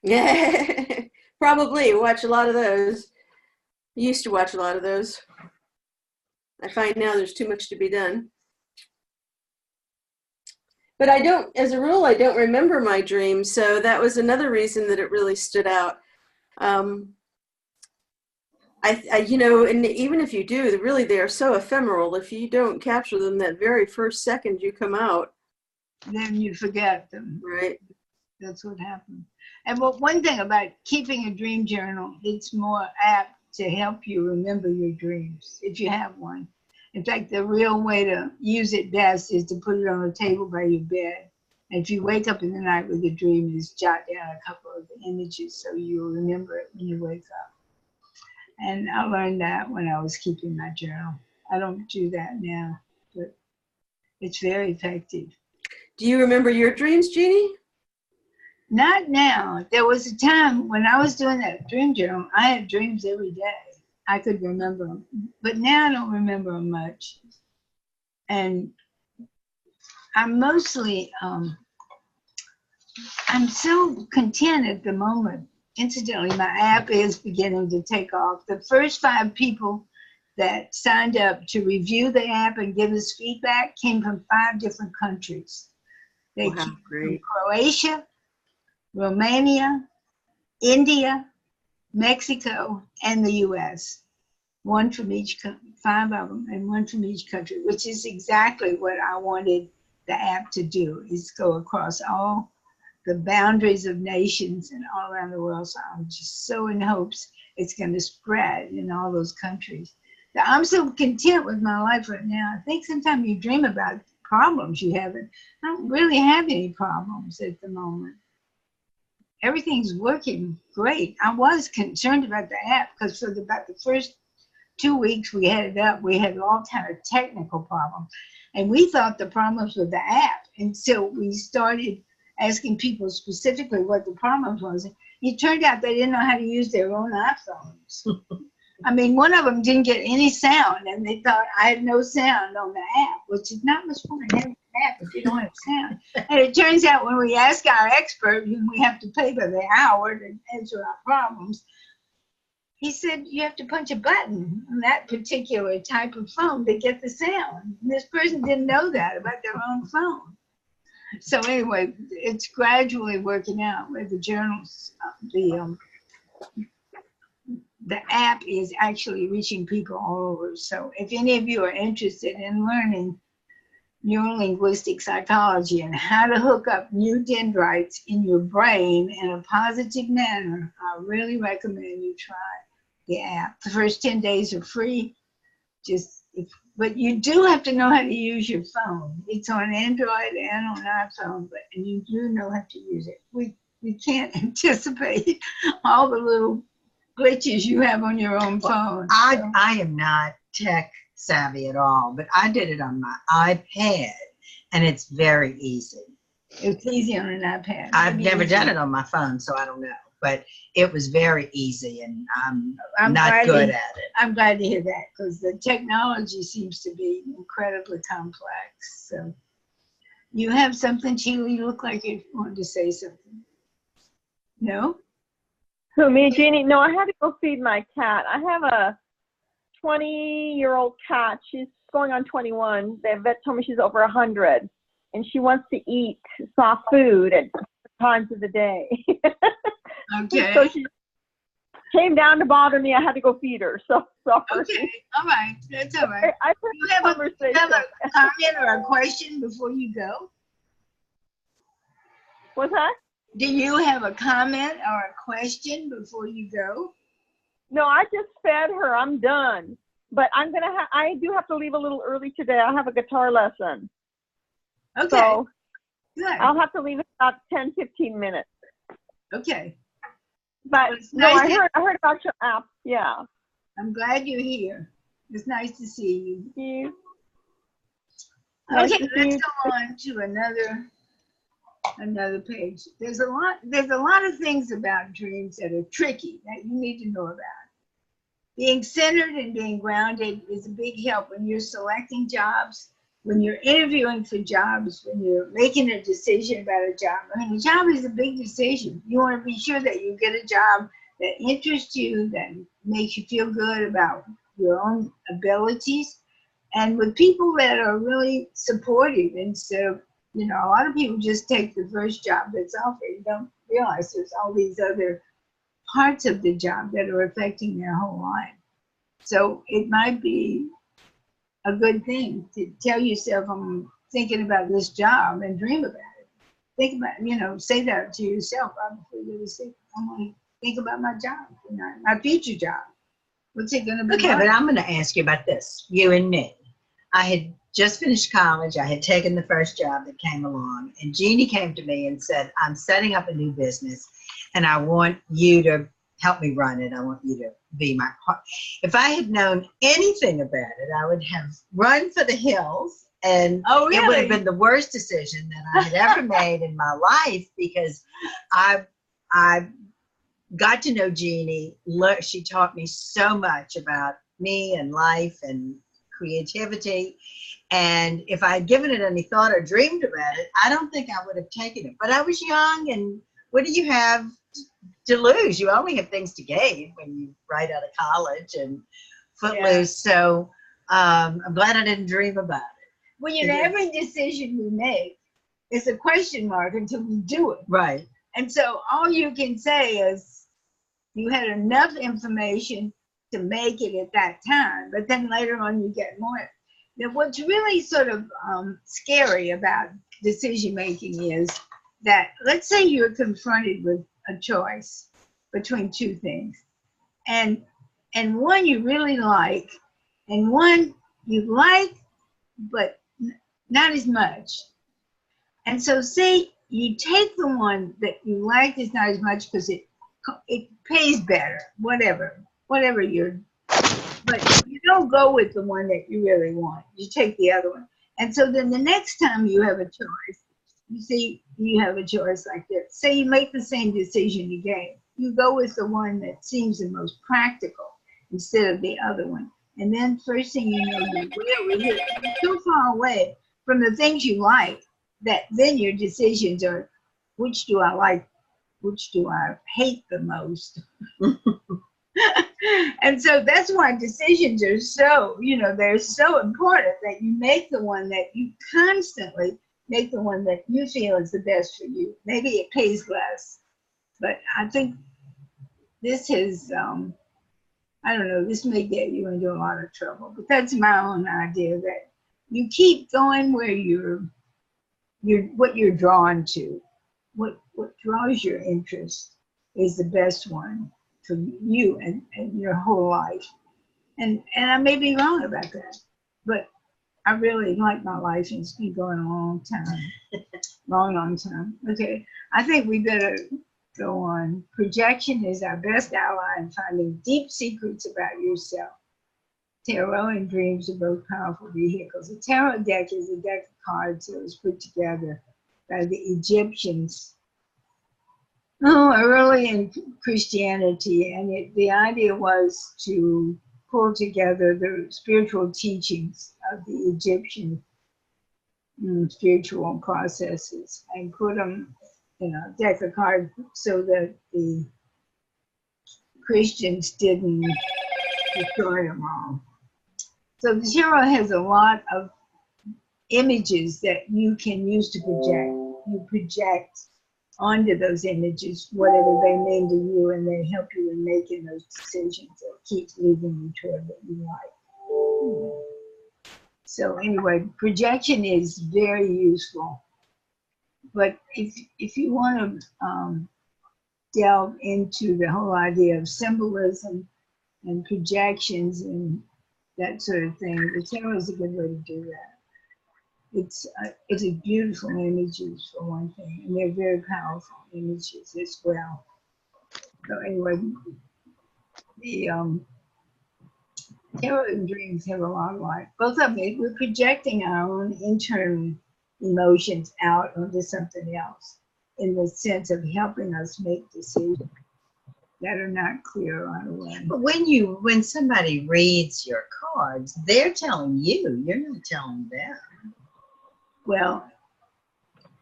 Speaker 7: yeah, probably watch a lot of those. Used to watch a lot of those. I find now there's too much to be done. But I don't, as a rule, I don't remember my dreams. So that was another reason that it really stood out. You know, and even if you do, really they are so ephemeral. If you don't capture them that very first second you come out,
Speaker 4: Then you forget them.
Speaker 7: right?
Speaker 4: That's what happened. And one thing about keeping a dream journal, it's more apt to help you remember your dreams if you have one. In fact, the real way to use it best is to put it on a table by your bed. And if you wake up in the night with a dream, just jot down a couple of the images so you'll remember it when you wake up. And I learned that when I was keeping my journal. I don't do that now, but it's very effective.
Speaker 7: Do you remember your dreams, Jeannie?
Speaker 4: Not now. There was a time when I was doing that dream journal, I had dreams every day. I could remember them. But now I don't remember them much. And I'm mostly, I'm so content at the moment. Incidentally, my app is beginning to take off. The first 5 people that signed up to review the app and give us feedback came from 5 different countries. They
Speaker 7: Wow,
Speaker 4: came from
Speaker 7: great.
Speaker 4: Croatia, Romania, India, Mexico, and the US. 1 from each, 5 of them, and 1 from each country, which is exactly what I wanted the app to do, is go across all the boundaries of nations and all around the world. So I'm just so in hopes it's going to spread in all those countries. Now, I'm so content with my life right now. I think sometimes you dream about problems you haven't. I don't really have any problems at the moment. Everything's working great. I was concerned about the app because for about the first 2 weeks we had it up, we had all kind of technical problems. And we thought the problems were the app. And so we started asking people specifically what the problems was. It turned out they didn't know how to use their own iPhones. I mean, one of them didn't get any sound, and they thought I had no sound on the app, which is not much fun having an app if you don't have sound. And it turns out when we ask our expert, and we have to pay by the hour to answer our problems, he said you have to punch a button on that particular type of phone to get the sound. And this person didn't know that about their own phone. So anyway, it's gradually working out where the journals, the app is actually reaching people all over. So if any of you are interested in learning neurolinguistic psychology and how to hook up new dendrites in your brain in a positive manner, I really recommend you try the app. The first 10 days are free. But you do have to know how to use your phone. It's on Android and on iPhone, and you do know how to use it. We can't anticipate all the little glitches you have on your own phone.
Speaker 3: I am not tech savvy at all, but I did it on my iPad, and it's very easy.
Speaker 4: It's easy on an iPad.
Speaker 3: I've never done it on my phone, so I don't know. But it was very easy, and I'm not good at it.
Speaker 4: I'm glad to hear that, because the technology seems to be incredibly complex. So you have something, Sheila? You look like you wanted to say something. No?
Speaker 5: Who, me, Jeannie? No, I had to go feed my cat. I have a 20-year-old cat. She's going on 21. The vet told me she's over 100, and she wants to eat soft food at times of the day.
Speaker 4: Okay.
Speaker 5: So she came down to bother me. I had to go feed her. So sorry.
Speaker 4: Okay. All right. That's all right.
Speaker 5: I heard
Speaker 4: You
Speaker 5: the
Speaker 4: have
Speaker 5: conversation.
Speaker 4: a comment or a question before you go?
Speaker 5: What's that?
Speaker 4: Do you have a comment or a question before you go?
Speaker 5: No, I just fed her. I'm done. But I do have to leave a little early today. I have a guitar lesson.
Speaker 4: Okay.
Speaker 5: So
Speaker 4: Good.
Speaker 5: I'll have to leave in about 10, 15 minutes.
Speaker 4: Okay.
Speaker 5: But
Speaker 4: Well, it's
Speaker 5: no,
Speaker 4: nice
Speaker 5: I heard about your app. Yeah.
Speaker 4: I'm glad you're here. It's nice to see you.
Speaker 5: Thank you. Nice
Speaker 4: Okay,
Speaker 5: to see
Speaker 4: let's
Speaker 5: you.
Speaker 4: go on to another another page. There's a lot of things about dreams that are tricky that you need to know about. Being centered and being grounded is a big help when you're selecting jobs, when you're interviewing for jobs, when you're making a decision about a job. I mean, a job is a big decision. You want to be sure that you get a job that interests you, that makes you feel good about your own abilities, and with people that are really supportive instead of, you know, a lot of people just take the first job that's offered. You don't realize there's all these other parts of the job that are affecting their whole life. So it might be a good thing to tell yourself, I'm thinking about this job, and dream about it. Think about, you know, say that to yourself right before you go to sleep. I'm going to think about my job, you know, my future job. What's it going to be?
Speaker 3: Okay, but I'm going to ask you about this, you and me. I had just finished college. I had taken the first job that came along, and Jeannie came to me and said, I'm setting up a new business, and I want you to help me run it. I want you to be my partner. If I had known anything about it, I would have run for the hills, and it would have been the worst decision that I had ever made in my life, because I got to know Jeannie. She taught me so much about me and life and creativity. And if I had given it any thought or dreamed about it, I don't think I would have taken it. But I was young, and what do you have to lose? You only have things to gain when you right out of college and footloose. Yeah. So I'm glad I didn't dream about it.
Speaker 4: Well, you know, every decision we make is a question mark until we do it.
Speaker 3: Right.
Speaker 4: And so all you can say is you had enough information to make it at that time, but then later on you get more. Now, what's really sort of scary about decision making is that, let's say you're confronted with a choice between two things, and one you really like, and one you like, but not as much. And so say you take the one that you like is not as much because it pays better, whatever you're, but you don't go with the one that you really want. You take the other one. And so then the next time you have a choice, you see, you have a choice like this. Say you make the same decision again. You go with the one that seems the most practical instead of the other one. And then first thing you know, you're so far away from the things you like that then your decisions are, which do I like, which do I hate the most? And so that's why decisions are so, you know, they're so important, that you make the one that you constantly make the one that you feel is the best for you. Maybe it pays less, but I think this has, I don't know, this may get you into a lot of trouble, but that's my own idea, that you keep going where you're what you're drawn to, what draws your interest is the best one for you and your whole life. And I may be wrong about that, but I really like my life, and it's been going a long time, long time. Okay, I think we better go on. Projection is our best ally in finding deep secrets about yourself. Tarot and dreams are both powerful vehicles. A tarot deck is a deck of cards that was put together by the Egyptians early in Christianity, and the idea was to pull together the spiritual teachings of the Egyptian spiritual processes and put them in a deck of cards so that the Christians didn't destroy them all. So the tarot has a lot of images that you can use to project. You project onto those images whatever they mean to you, and they help you in making those decisions that keep leading you toward what you like. So anyway, projection is very useful. But if you want to delve into the whole idea of symbolism and projections and that sort of thing, the tarot is a good way to do that. It's a beautiful images for one thing, and they're very powerful images as well. So anyway, the tarot and dreams have a lot of life. Both of them, we're projecting our own internal emotions out onto something else in the sense of helping us make decisions that are not clear right away.
Speaker 3: But when somebody reads your cards, they're telling you, you're not telling them.
Speaker 4: Well,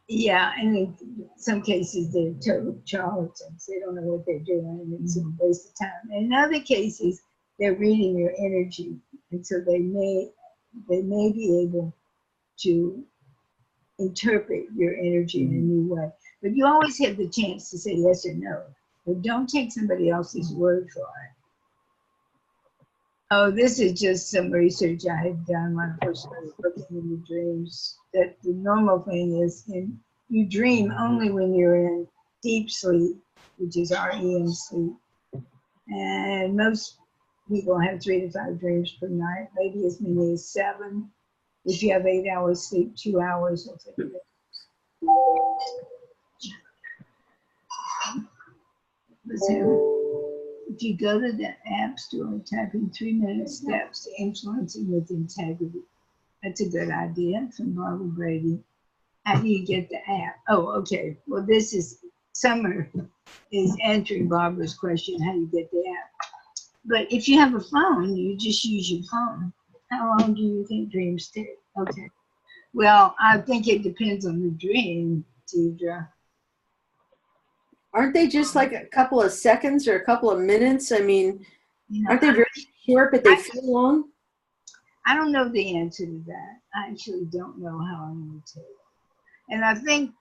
Speaker 4: yeah, and in some cases they're total charlatans. They don't know what they're doing, and it's a waste of time. And in other cases, they're reading your energy, and so they may be able to interpret your energy in a new way. But you always have the chance to say yes or no. But don't take somebody else's word for it. Oh, this is just some research I had done when I first started looking into dreams. That the normal thing is you dream only when you're in deep sleep, which is REM sleep. And most people have 3 to 5 dreams per night, maybe as many as 7. If you have 8 hours sleep, 2 hours will take it. If you go to the app store, type in 3-minute steps to influencing with integrity. That's a good idea from Barbara Brady. How do you get the app? Oh, okay. Well, this is Summer is answering Barbara's question, how do you get the app? But if you have a phone, you just use your phone. How long do you think dreams take? Okay. Well, I think it depends on the dream, Deidre.
Speaker 7: Aren't they just like a couple of seconds or a couple of minutes? I mean,
Speaker 4: You know,
Speaker 7: aren't they very short, but they feel long?
Speaker 4: I don't know the answer to that. I actually don't know how I'm going to tell you. And I think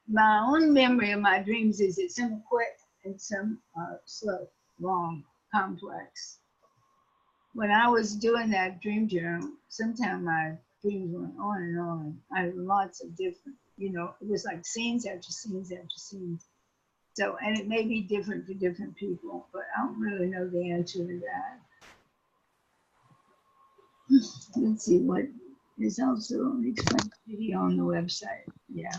Speaker 4: my own memory of my dreams is that some quick and some are slow, long, complex. When I was doing that dream journal, sometimes my dreams went on and on. I had lots of different, it was like scenes after scenes after scenes. So, and it may be different for different people, but I don't really know the answer to that. Let's see what is also an explained video on the website. Yeah.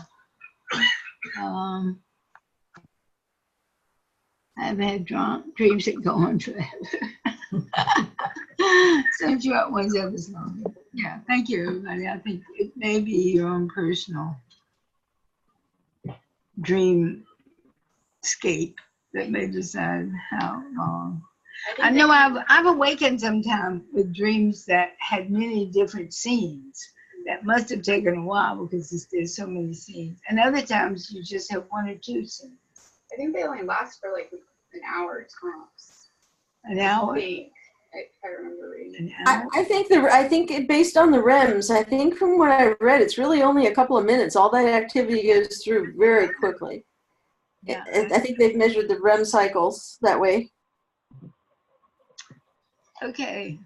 Speaker 4: I've had dreams that go on forever. Some short ones others longer. Yeah, thank you, everybody. I think it may be your own personal dreamscape that may decide how long. I know I've awakened sometime with dreams that had many different scenes. That must have taken a while because there's so many scenes. And other times you just have 1 or 2 scenes.
Speaker 1: I think they only last for like an hour tops.
Speaker 4: An hour?
Speaker 1: I remember reading.
Speaker 4: An hour?
Speaker 7: I think based on the REMs, I think from what I read, it's really only a couple of minutes. All that activity goes through very quickly.
Speaker 4: Yeah.
Speaker 7: I think they've measured the REM cycles that way.
Speaker 4: Okay.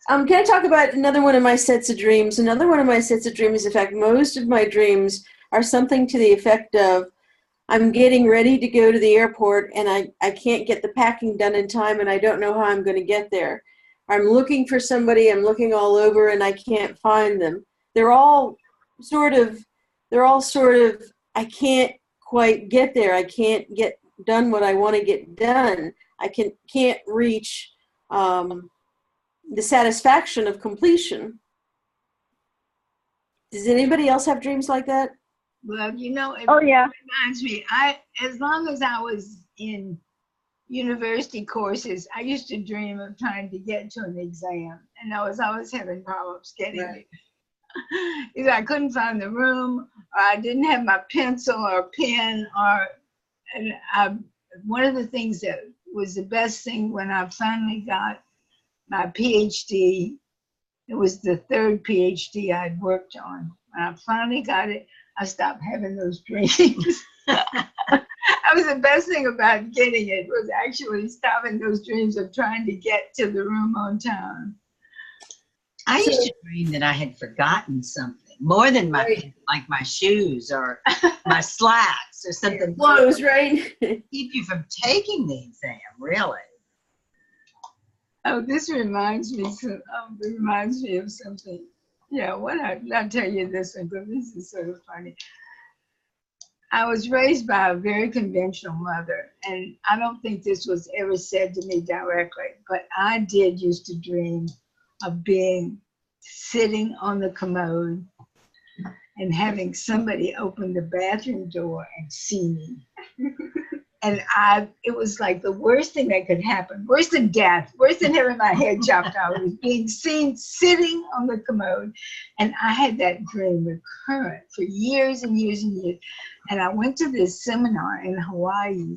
Speaker 7: Can I talk about another one of my sets of dreams? Another one of my sets of dreams, in fact, most of my dreams are something to the effect of, I'm getting ready to go to the airport and I can't get the packing done in time and I don't know how I'm going to get there. I'm looking for somebody, I'm looking all over and I can't find them. They're all sort of, I can't quite get there. I can't get done what I want to get done. I can't reach the satisfaction of completion. Does anybody else have dreams like that?
Speaker 4: Well, it
Speaker 5: Oh, yeah.
Speaker 4: reminds me, as long as I was in university courses, I used to dream of trying to get to an exam, and I was always having problems getting it. Either I couldn't find the room, or I didn't have my pencil or pen, one of the things that was the best thing when I finally got my PhD, it was the 3rd PhD I'd worked on. When I finally got it, I stopped having those dreams. That was the best thing about getting it, was actually stopping those dreams of trying to get to the room on time.
Speaker 3: I used to dream that I had forgotten something more than like my shoes or my slacks or something.
Speaker 7: Clothes, right?
Speaker 3: Keep you from taking the exam, really.
Speaker 4: Oh, this reminds me of something. Yeah, I'll tell you this one, but this is sort of funny. I was raised by a very conventional mother, and I don't think this was ever said to me directly, but I did used to dream of sitting on the commode and having somebody open the bathroom door and see me. And it was like the worst thing that could happen, worse than death, worse than having my head chopped off, was being seen sitting on the commode. And I had that dream recurrent for years and years and years. And I went to this seminar in Hawaii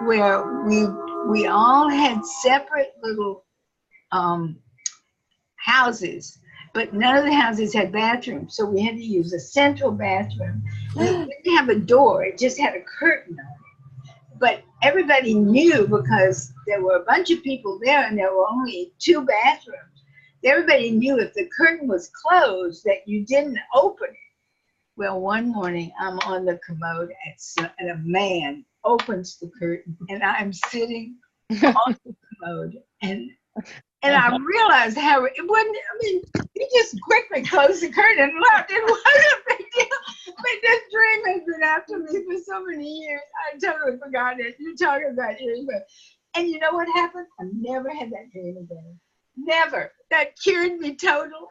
Speaker 4: where we all had separate little houses, but none of the houses had bathrooms. So we had to use a central bathroom. And it didn't have a door, it just had a curtain on it. But everybody knew, because there were a bunch of people there and there were only 2 bathrooms. Everybody knew if the curtain was closed that you didn't open it. Well, one morning I'm on the commode and a man opens the curtain and I'm sitting on the commode and I realized how it wasn't, I mean, he just quickly closed the curtain and left. It wasn't a big deal. But this dream has been after me for so many years. I totally forgot it. You're talking about years ago. And you know what happened? I never had that dream again. Never. That cured me total.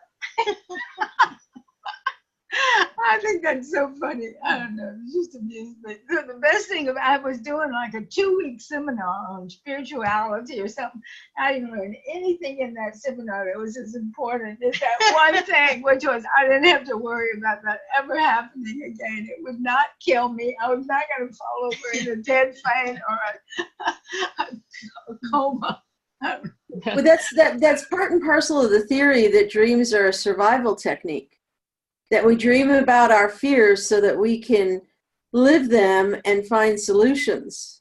Speaker 4: I think that's so funny. I don't know. It's just amusement. The best thing about, I was doing like a 2-week seminar on spirituality or something. I didn't learn anything in that seminar that was as important as that one thing, which was I didn't have to worry about that ever happening again. It would not kill me. I was not going to fall over in a dead faint or a coma.
Speaker 7: Well, that's part and parcel of the theory that dreams are a survival technique. That we dream about our fears so that we can live them and find solutions.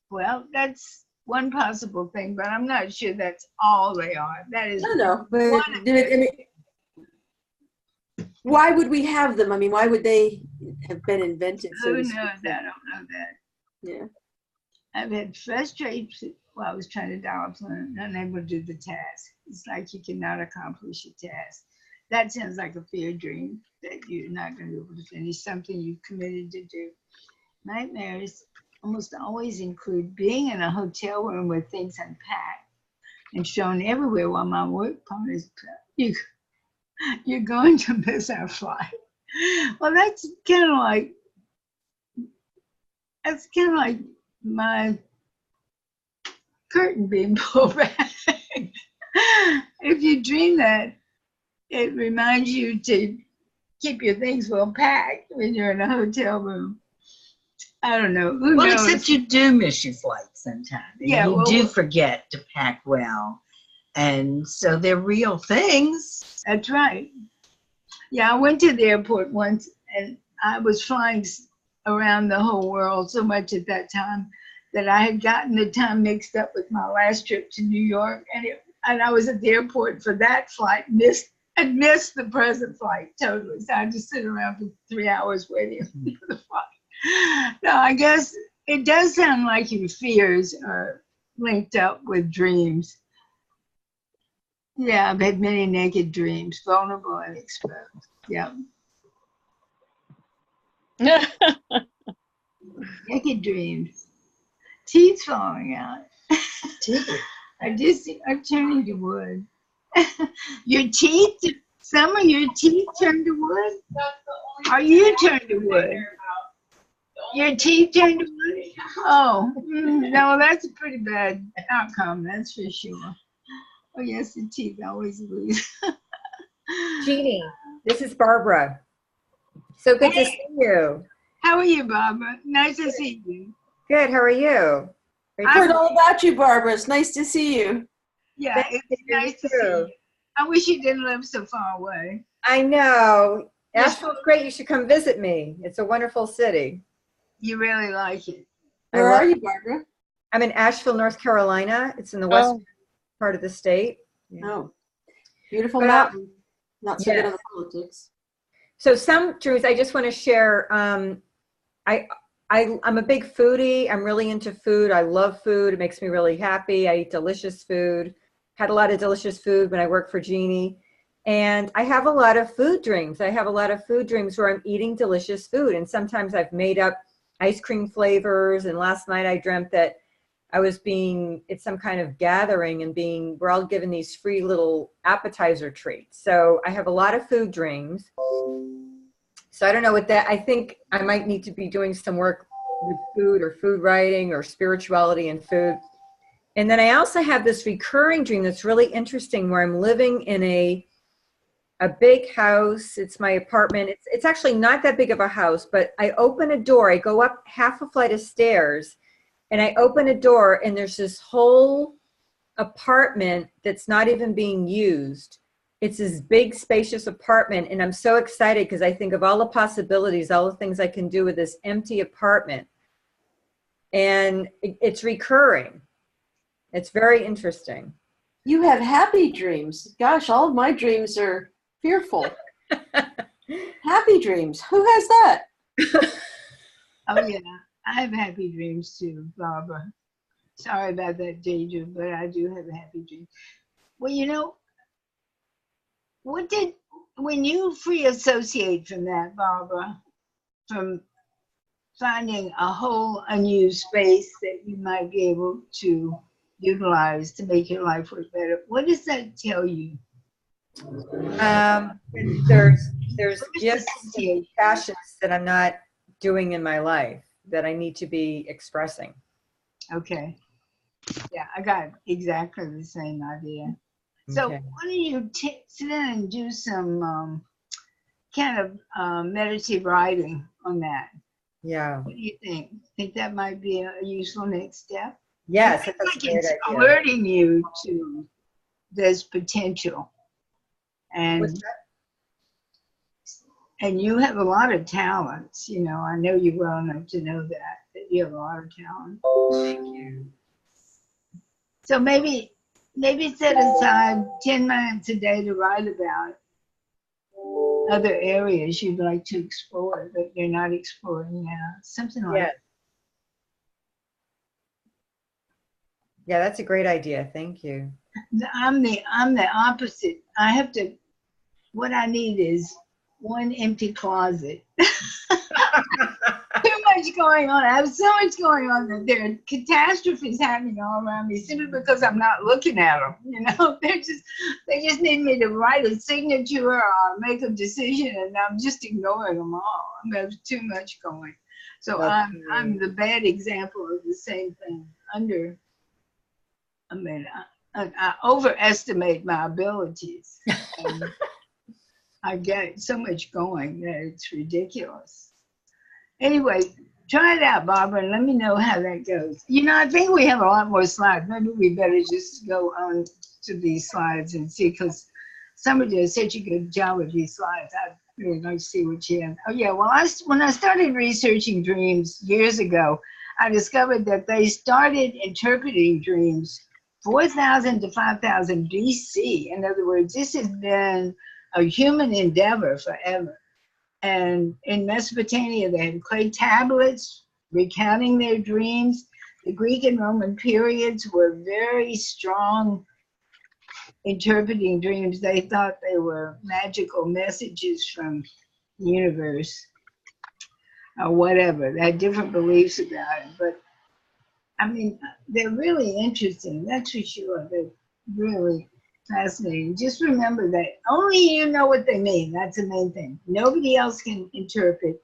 Speaker 4: Well, that's one possible thing, but I'm not sure that's all they are. That is
Speaker 7: No, but why would we have them? I mean, why would they have been invented?
Speaker 4: Who knows? I don't know that.
Speaker 7: Yeah.
Speaker 4: I've had frustrations while I was trying to dial up and unable to do the task. It's like you cannot accomplish a task. That sounds like a fear dream, that you're not going to be able to finish something you've committed to do. Nightmares almost always include being in a hotel room with things unpacked and shown everywhere while my work partner is you're going to miss our flight. Well, that's kind of like my curtain being pulled back. If you dream that, it reminds you to keep your things well packed when you're in a hotel room. I don't know. Who
Speaker 3: Well,
Speaker 4: knows?
Speaker 3: except you do miss your flight sometimes.
Speaker 4: Yeah,
Speaker 3: You
Speaker 4: well,
Speaker 3: do forget to pack well. And so they're real things.
Speaker 4: That's right. Yeah, I went to the airport once and I was flying around the whole world so much at that time that I had gotten the time mixed up with my last trip to New York. And I was at the airport for that flight, I missed the present flight totally. So I just sit around for 3 hours waiting for the flight. No, I guess it does sound like your fears are linked up with dreams. Yeah, I've had many naked dreams, vulnerable and exposed. Yeah. Naked dreams. Teeth falling out. I'm turning to wood. Your teeth, some of your teeth turn to wood? Are you turned to wood? Your teeth turn to wood? Oh, no, that's a pretty bad outcome, that's for sure. Oh, yes, the teeth always lose.
Speaker 6: Jeannie, this is Barbara. So good to see you.
Speaker 4: How are you, Barbara? Nice to see you.
Speaker 6: Good, how are you?
Speaker 7: I heard all about you, Barbara. It's nice to see you.
Speaker 4: Yeah,
Speaker 6: Thank
Speaker 4: it's
Speaker 6: you,
Speaker 4: nice to see
Speaker 6: too.
Speaker 4: you. I wish you didn't live so far away.
Speaker 6: I know. Asheville's great. You should come visit me. It's a wonderful city.
Speaker 4: You really like it.
Speaker 7: Where are you, Barbara?
Speaker 6: I'm in Asheville, North Carolina. It's in the western part of the state.
Speaker 7: Oh, beautiful
Speaker 6: But,
Speaker 7: mountain. Not so good
Speaker 6: yes.
Speaker 7: on the politics.
Speaker 6: So some dreams I just want to share. I'm a big foodie. I'm really into food. I love food. It makes me really happy. I eat delicious food. Had a lot of delicious food when I worked for Jeannie. And I have a lot of food dreams. I have a lot of food dreams where I'm eating delicious food. And sometimes I've made up ice cream flavors. And last night I dreamt that I was it's some kind of gathering and we're all given these free little appetizer treats. So I have a lot of food dreams. So I don't know what that, I think I might need to be doing some work with food or food writing or spirituality and food. And then I also have this recurring dream that's really interesting where I'm living in a big house. It's my apartment. It's actually not that big of a house, but I open a door, I go up half a flight of stairs, and I open a door, and there's this whole apartment that's not even being used. It's this big, spacious apartment, and I'm so excited because I think of all the possibilities, all the things I can do with this empty apartment. And it's recurring. It's very interesting.
Speaker 7: You have happy dreams. Gosh, all of my dreams are fearful. Happy dreams. Who has that?
Speaker 4: Oh yeah, I have happy dreams too, Barbara. Sorry about that, Deidre, but I do have a happy dream. Well, you know, when you free associate from that, Barbara, from finding a whole unused space that you might be able to utilize to make your life work better, what does that tell you?
Speaker 6: There's gifts and passions that I'm not doing in my life that I need to be expressing.
Speaker 4: Okay. Yeah, I got exactly the same idea. So
Speaker 6: Okay.
Speaker 4: why don't you sit down and do some kind of meditative writing on that?
Speaker 6: Yeah.
Speaker 4: What do you think? Think that might be a useful next step?
Speaker 6: Yes,
Speaker 4: It
Speaker 6: that's
Speaker 4: seems
Speaker 6: a
Speaker 4: like
Speaker 6: great
Speaker 4: it's
Speaker 6: idea.
Speaker 4: alerting you to this potential.
Speaker 6: What's
Speaker 4: And
Speaker 6: that?
Speaker 4: you have a lot of talents, you know. I know you well enough to know that you have a lot of talent.
Speaker 6: Thank you.
Speaker 4: So maybe set aside 10 minutes a day to write about other areas you'd like to explore that you're not exploring now. Something like
Speaker 6: Yeah. Yeah, that's a great idea. Thank you.
Speaker 4: that. I'm the opposite. What I need is one empty closet. Too much going on. I have so much going on that there are catastrophes happening all around me simply because I'm not looking at them. You know, they just need me to write a signature or make a decision, and I'm just ignoring them all. There's too much going. So I'm the bad example of the same thing. I overestimate my abilities. I get so much going that it's ridiculous. Anyway, try it out, Barbara, and let me know how that goes. You know, I think we have a lot more slides. Maybe we better just go on to these slides and see, because somebody did such a good job with these slides. I'd really like to see what you have. Oh, yeah, well, when I started researching dreams years ago, I discovered that they started interpreting dreams 4,000 to 5,000 BC. In other words, this has been a human endeavor forever. And in Mesopotamia, they had clay tablets recounting their dreams. The Greek and Roman periods were very strong interpreting dreams. They thought they were magical messages from the universe or whatever. They had different beliefs about it. But I mean, they're really interesting, that's for sure. They're really fascinating. Just remember that only you know what they mean. That's the main thing. Nobody else can interpret.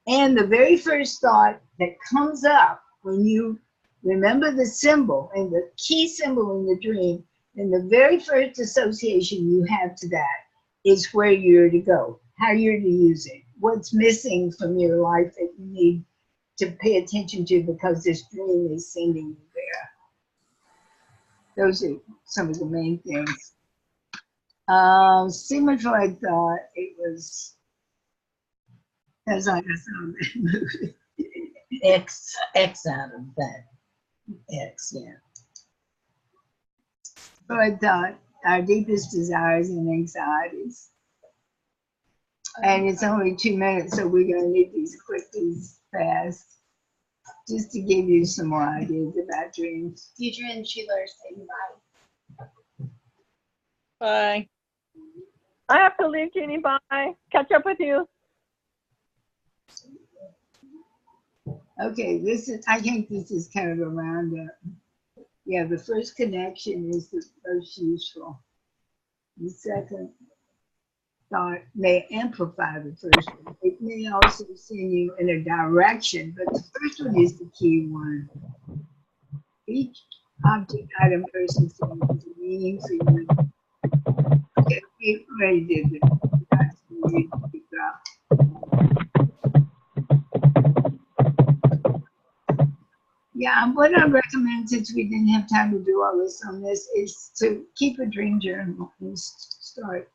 Speaker 4: And the very first thought that comes up when you remember the symbol and the key symbol in the dream, and the very first association you have to that is where you're to go, how you're to use it, what's missing from your life that you need to pay attention to because this dream is sending you there. Those are some of the main things. Signified thought, it was, as I saw that movie. X out of that. X, yeah. But our deepest desires and anxieties. And it's only 2 minutes, so we're going to need these quick, these fast, just to give you some more ideas about dreams.
Speaker 1: Deidre and Sheila are saying bye.
Speaker 5: Bye. I have to leave, Jeannie. Bye. Catch up with you.
Speaker 4: Okay, I think this is kind of a roundup. Yeah, the first connection is the most useful. The second thought may amplify the first one. It may also send you in a direction, but the first one is the key one. Each object, item, person, thing has a meaning for you. Okay, we already did this. That's really good job. Yeah, what I recommend, since we didn't have time to do all this on this, is to keep a dream journal and start.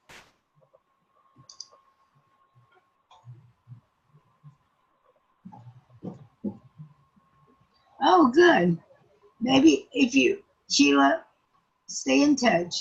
Speaker 4: Oh, good. Maybe if you, Sheila, stay in touch.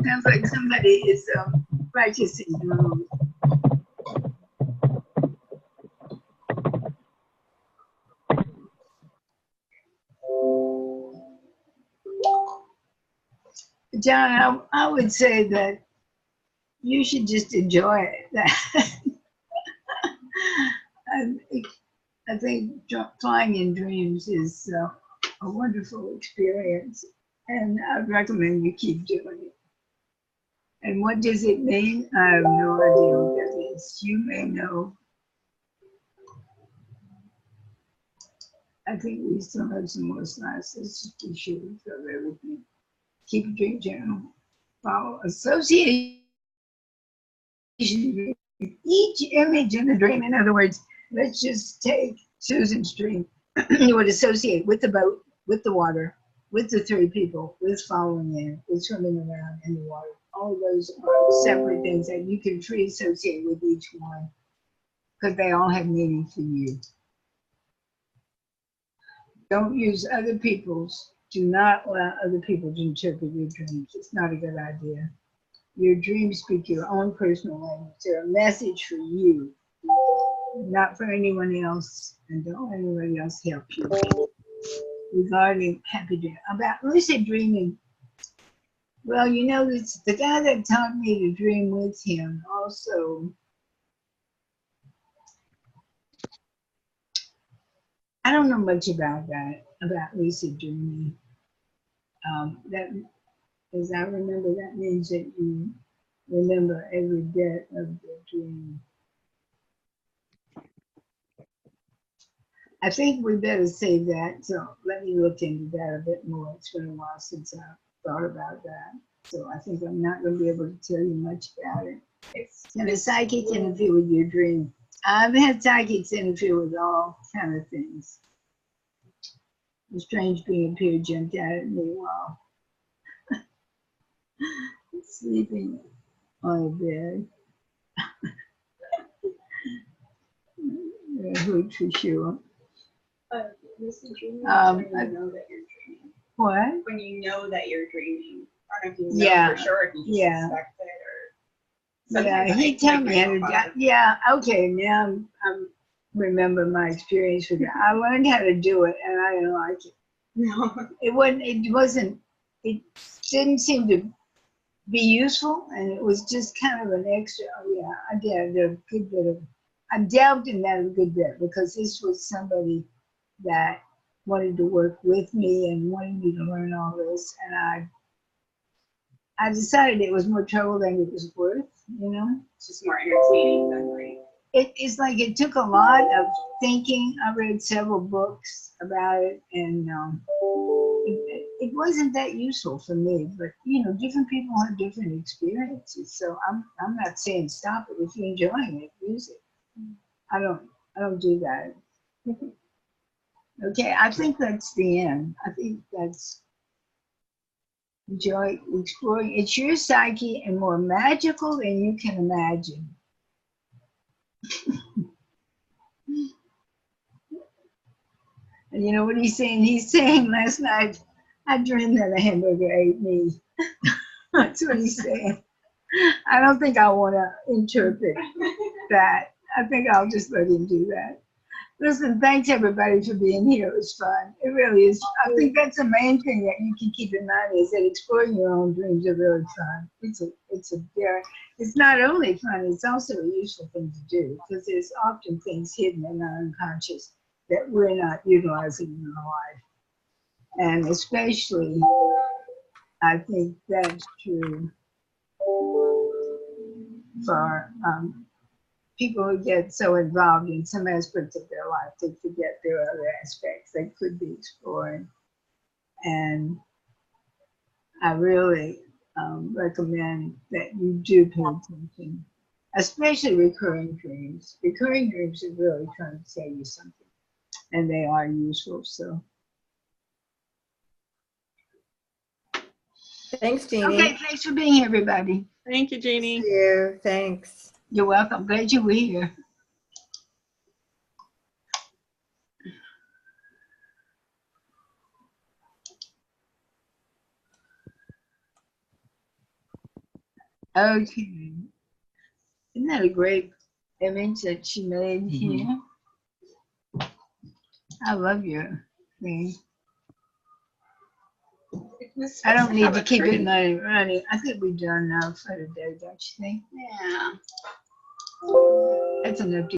Speaker 4: Sounds like somebody is practicing drums. John, I would say that you should just enjoy it. I think flying in dreams is a wonderful experience, and I'd recommend you keep doing it. And what does it mean? I have no idea what that means. You may know. I think we still have some more slides. Let's just be sure we cover everything. Keep a dream journal. Follow association. Each image in the dream, in other words, let's just take Susan's dream. You would associate with the boat, with the water, with the three people, with following in, with swimming around in the water. All of those are separate things that you can free associate with each one because they all have meaning for you. Don't use other people's, do not allow other people to interpret your dreams. It's not a good idea. Your dreams speak your own personal language. They're a message for you, not for anyone else, and don't let anybody else help you. Regarding happy dream, about lucid dreaming, well, you know, it's the guy that taught me to dream with him also. I don't know much about that, about lucid dreaming. That, as I remember, that means that you remember every bit of the dream. I think we better save that. So let me look into that a bit more. It's been a while since I thought about that. So I think I'm not going to be able to tell you much about it. Can a psychic interfere with your dream? I've had psychics interfere with all kind of things. A strange being appeared, jumped out at me while sleeping on a bed. Hoot for sure.
Speaker 1: Lucid dreaming,
Speaker 4: I
Speaker 1: when you know that you're dreaming.
Speaker 4: What?
Speaker 1: When you know that you're dreaming. I don't know if you know
Speaker 4: Yeah.
Speaker 1: for sure, if you just
Speaker 4: Yeah.
Speaker 1: suspect it or.
Speaker 4: Yeah,
Speaker 1: Sometimes
Speaker 4: he
Speaker 1: I
Speaker 4: told
Speaker 1: make
Speaker 4: me how to
Speaker 1: myself
Speaker 4: do. Yeah, okay. Now I'm remember my experience with it. I learned how to do it, and I didn't like it.
Speaker 1: No.
Speaker 4: It wasn't. It didn't seem to be useful, and it was just kind of an extra. Oh yeah, I did a good bit of. I delved in that a good bit because this was somebody that wanted to work with me and wanted me to learn all this, and I decided it was more trouble than it was worth, you know?
Speaker 1: It's just more entertaining than like.
Speaker 4: It's like it took a lot of thinking. I read several books about it, and it wasn't that useful for me. But you know, different people have different experiences. So I'm not saying stop it. If you're enjoying it, use it. I don't do that. Okay, I think that's the end. I think that's enjoy exploring. It's your psyche and more magical than you can imagine. And you know what he's saying? He's saying last night, I dreamed that a hamburger ate me. That's what he said. I don't think I want to interpret that. I think I'll just let him do that. Listen, thanks everybody for being here. It was fun. It really is. I think that's the main thing that you can keep in mind is that exploring your own dreams are really fun. It's not only fun, it's also a useful thing to do because there's often things hidden in our unconscious that we're not utilizing in our life. And especially, I think that's true for people who get so involved in some aspects of their life, they forget there are other aspects they could be exploring. And I really recommend that you do pay attention, especially recurring dreams. Recurring dreams are really trying to tell you something, and they are useful. So,
Speaker 6: Thanks, Jeannie.
Speaker 4: okay, thanks for being here, everybody.
Speaker 7: Thank you, Jeannie.
Speaker 6: See you. Thanks.
Speaker 4: You're welcome. Glad you were here. Okay. Isn't that a great image that she made here? I love your thing. I don't need to keep it running. I think we're done now for today, don't you think?
Speaker 1: Yeah.
Speaker 4: That's enough to